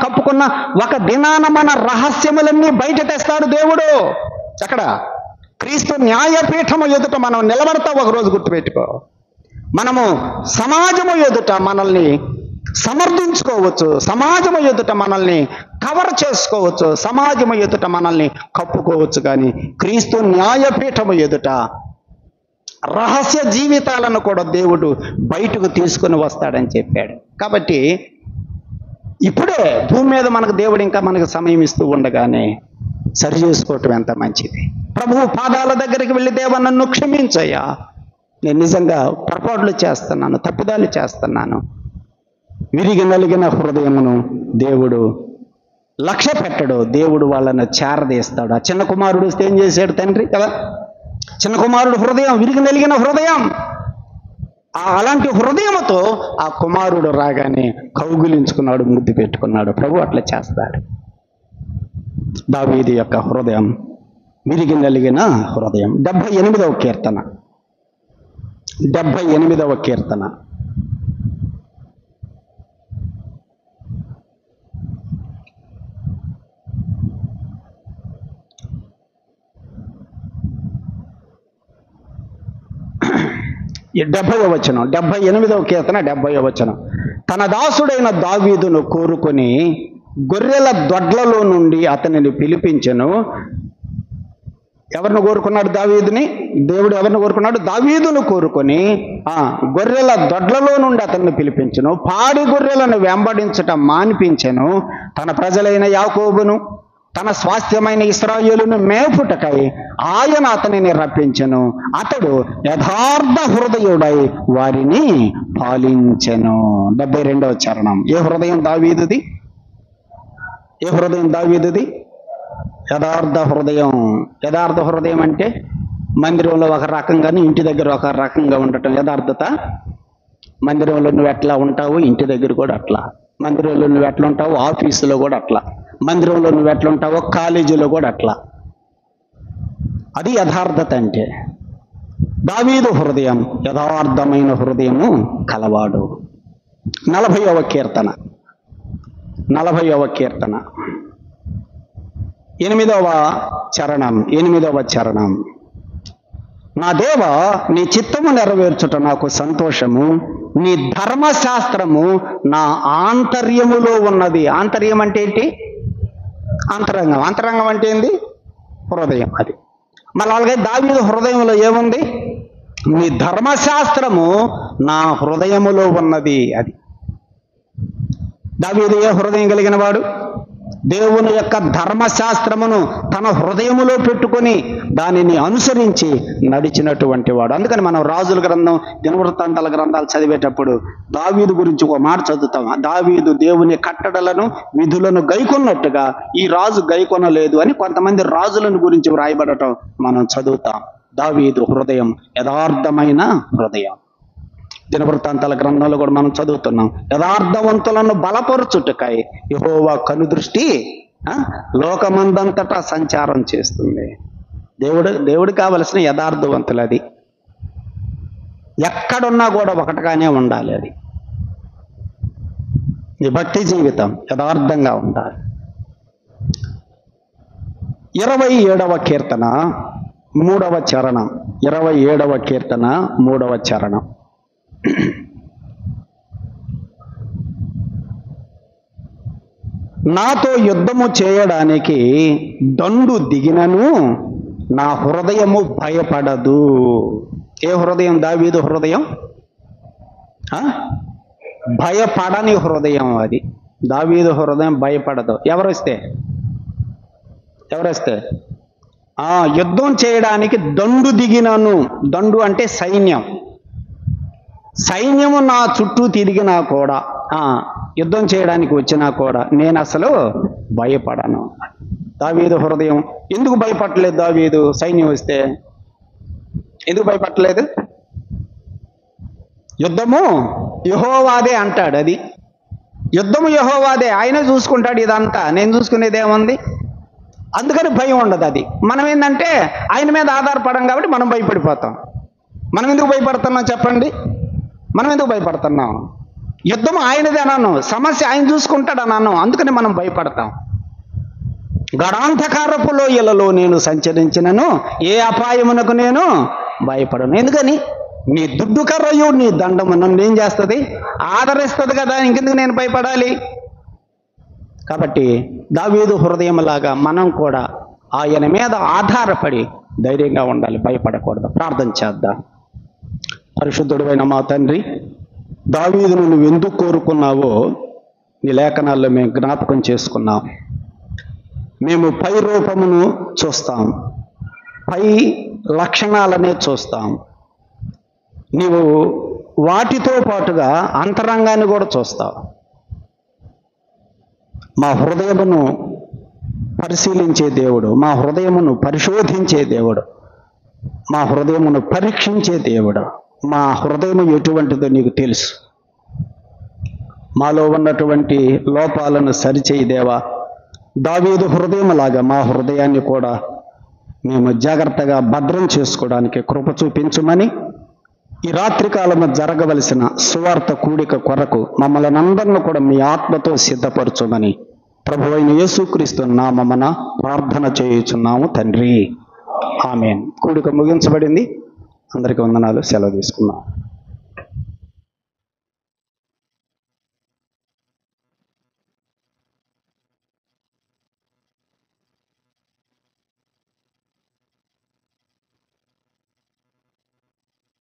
కప్పుకున్న ఒక దినాన మన రహస్యములన్నీ బయట తెస్తాడు దేవుడు. అక్కడ క్రీస్తు న్యాయపీఠము ఎదుట మనం నిలబడతాం ఒకరోజు, గుర్తుపెట్టుకో. మనము సమాజము ఎదుట మనల్ని సమర్థించుకోవచ్చు, సమాజము ఎదుట మనల్ని కవర్ చేసుకోవచ్చు, సమాజము ఎదుట మనల్ని కప్పుకోవచ్చు. కానీ క్రీస్తు న్యాయపీఠము ఎదుట రహస్య జీవితాలను కూడా దేవుడు బయటకు తీసుకొని వస్తాడని చెప్పాడు. కాబట్టి ఇప్పుడే భూమి మీద మనకు దేవుడు ఇంకా మనకు సమయం ఇస్తూ ఉండగానే సరి చేసుకోవటం ఎంత మంచిది. ప్రభువు పాదాల దగ్గరికి వెళ్ళి, దేవా నన్ను క్షమించయ్యా, నేను నిజంగా పొరపాట్లు చేస్తున్నాను, తప్పిదాలు చేస్తున్నాను. విరిగి నలిగిన హృదయమును దేవుడు లక్ష్య పెట్టడు, దేవుడు వాళ్ళను చేరదీస్తాడు. ఆ చిన్న కుమారుడు వస్తే ఏం చేశాడు తండ్రి కదా? చిన్న కుమారుడు హృదయం విరిగి నలిగిన హృదయం. అలాంటి హృదయముతో ఆ కుమారుడు రాగానే కౌగిలించుకున్నాడు, ముద్దు పెట్టుకున్నాడు. ప్రభు అట్లా చేస్తాడు. దావీదు యొక్క హృదయం విరిగి నలిగిన హృదయం. 78వ కీర్తన, 78వ కీర్తన. ఈ 70వ వచనం, 78వ కీర్తన 70వ వచనం. తన దాసుడైన దావీదును కోరుకొని గొర్రెల దొడ్లలో నుండి అతనిని పిలిపించెను. ఎవరిని కోరుకున్నాడు? దావీదుని. దేవుడు ఎవరిని కోరుకున్నాడు? దావీదును కోరుకొని గొర్రెల దొడ్లలో నుండి అతన్ని పిలిపించెను. పాడి గొర్రెలను వెంబడించటం మానిపించెను. తన ప్రజలైన యాకోబును, తన స్వాస్థ్యమైన ఇశ్రాయేలును మేపుటకై ఆయన అతనిని రప్పించెను. అతడు యథార్థ హృదయుడై వారిని పాలించెను. 72వ చరణం. ఏ హృదయం దావీదుది? ఏ హృదయం దావీదుది? యథార్థ హృదయం. యథార్థ హృదయం అంటే మందిరంలో ఒక రకంగాను, ఇంటి దగ్గర ఒక రకంగా ఉండటం యథార్థత. మందిరంలో నువ్వు ఎట్లా ఉంటావు, ఇంటి దగ్గర కూడా అట్లా. మందిరంలో నువ్వు ఎట్లా ఉంటావు, ఆఫీసులో కూడా అట్లా. మందిరంలో నువ్వు ఎట్లా ఉంటావో కాలేజీలో కూడా అట్లా. అది యథార్థత అంటే. దావీదు హృదయం యథార్థమైన హృదయము కలవాడు. 40వ కీర్తన 8వ చరణం. నా దేవా, నీ చిత్తము నెరవేర్చుట నాకు సంతోషము, నీ ధర్మశాస్త్రము నా ఆంతర్యములో ఉన్నది. ఆంతర్యం అంటే ఏంటి? అంతరంగం. అంతరంగం అంటే ఏంది? హృదయం. అది మళ్ళీ అలాగే దావీదు హృదయంలో ఏముంది? నీ ధర్మశాస్త్రము నా హృదయములో ఉన్నది. అది దావీదు ఏ హృదయం కలిగిన వాడు? దేవుని యొక్క ధర్మశాస్త్రమును తన హృదయములో పెట్టుకొని దానిని అనుసరించి నడిచినటువంటి వాడు. అందుకని మనం రాజుల గ్రంథం, దినవృత్తాంతాల గ్రంథాలు చదివేటప్పుడు దావీదు గురించి ఒక మాట చదువుతాం. దావీదు దేవుని కట్టడలను విధులను గైకొన్నట్టుగా ఈ రాజు గైకొనలేదు అని కొంతమంది రాజులను గురించి వ్రాయబడటం మనం చదువుతాం. దావీదు హృదయం యథార్థమైన హృదయం. దినవృత్తాంతాల గ్రంథంలో కూడా మనం చదువుతున్నాం. యథార్థవంతులను బలపరుచుటకై యెహోవా కనుదృష్టి లోకమందంతటా సంచారం చేస్తుంది. దేవుడు కావలసిన యథార్థవంతులు. అది ఎక్కడున్నా కూడా ఒకటిగానే ఉండాలి. అది నీ భక్తి జీవితం యథార్థంగా ఉండాలి. 27వ కీర్తన 3వ చరణం. 27వ కీర్తన 3వ చరణం. నాతో యుద్ధము చేయడానికి దండు దిగినను నా హృదయము భయపడదు. ఏ హృదయం? దావీదు హృదయం భయపడని హృదయం. అది దావీదు హృదయం భయపడదు. ఎవరొస్తే యుద్ధం చేయడానికి దండు దిగినను. దండు అంటే సైన్యం. సైన్యము నా చుట్టూ తిరిగినా కూడా, యుద్ధం చేయడానికి వచ్చినా కూడా నేను అసలు భయపడను. దావీదు హృదయం ఎందుకు భయపడలేదు? దావీదు సైన్యం వస్తే ఎందుకు భయపడలేదు? యుద్ధము యెహోవాదే అంటాడు. అది యుద్ధము యెహోవాదే, ఆయనే చూసుకుంటాడు ఇదంతా, నేను చూసుకునేది ఏముంది? అందుకని భయం ఉండదు. అది మనం ఏంటంటే ఆయన మీద ఆధారపడం కాబట్టి మనం భయపడిపోతాం. మనం ఎందుకు భయపడుతున్నాం చెప్పండి? మనం ఎందుకు భయపడుతున్నాం? యుద్ధం ఆయనదే అన్నాను, సమస్య ఆయన చూసుకుంటాడు అన్నాను, అందుకని మనం భయపడతాం. గడాంధకారపు లోయలలో నేను సంచరించినను ఏ అపాయమునకు నేను భయపడను. ఎందుకని? నీ దుడ్డు కర్రయు నీ దండము నన్ను ఏం చేస్తుంది? ఆదరిస్తుంది కదా, ఇంకెందుకు నేను భయపడాలి? కాబట్టి దావీదు హృదయంలాగా మనం కూడా ఆయన మీద ఆధారపడి ధైర్యంగా ఉండాలి, భయపడకూడదు. ప్రార్థన చేద్దాం. పరిశుద్ధుడైన మా తండ్రి, దావీదును నువ్వు ఎందుకు కోరుకున్నావో నీ లేఖనాల్లో మేము జ్ఞాపకం చేసుకున్నాం. మేము పై రూపమును చూస్తాం, పై లక్షణాలనే చూస్తాం. నీవు వాటితో పాటుగా అంతరంగాన్ని కూడా చూస్తావు. మా హృదయమును పరిశీలించే దేవుడు, మా హృదయమును పరిశోధించే దేవుడు, మా హృదయమును పరీక్షించే దేవుడు. మా హృదయం ఎటువంటిదో నీకు తెలుసు. మాలో ఉన్నటువంటి లోపాలను సరిచేయి దేవా. దావీదు హృదయంలాగా మా హృదయాన్ని కూడా మేము జాగ్రత్తగా భద్రం చేసుకోవడానికి కృప చూపించమని, ఈ రాత్రికాలము జరగవలసిన సువార్త కూడిక కొరకు మమ్మల్ని అందరిని కూడా మీ ఆత్మతో సిద్ధపరచమని ప్రభువైన యేసుక్రీస్తు నామమున ప్రార్థన చేయుచున్నాము తండ్రి. ఆమేన్. కూడిక ముగించబడింది. అందరికీ వందనాలు. సెలవు తీసుకున్నాం.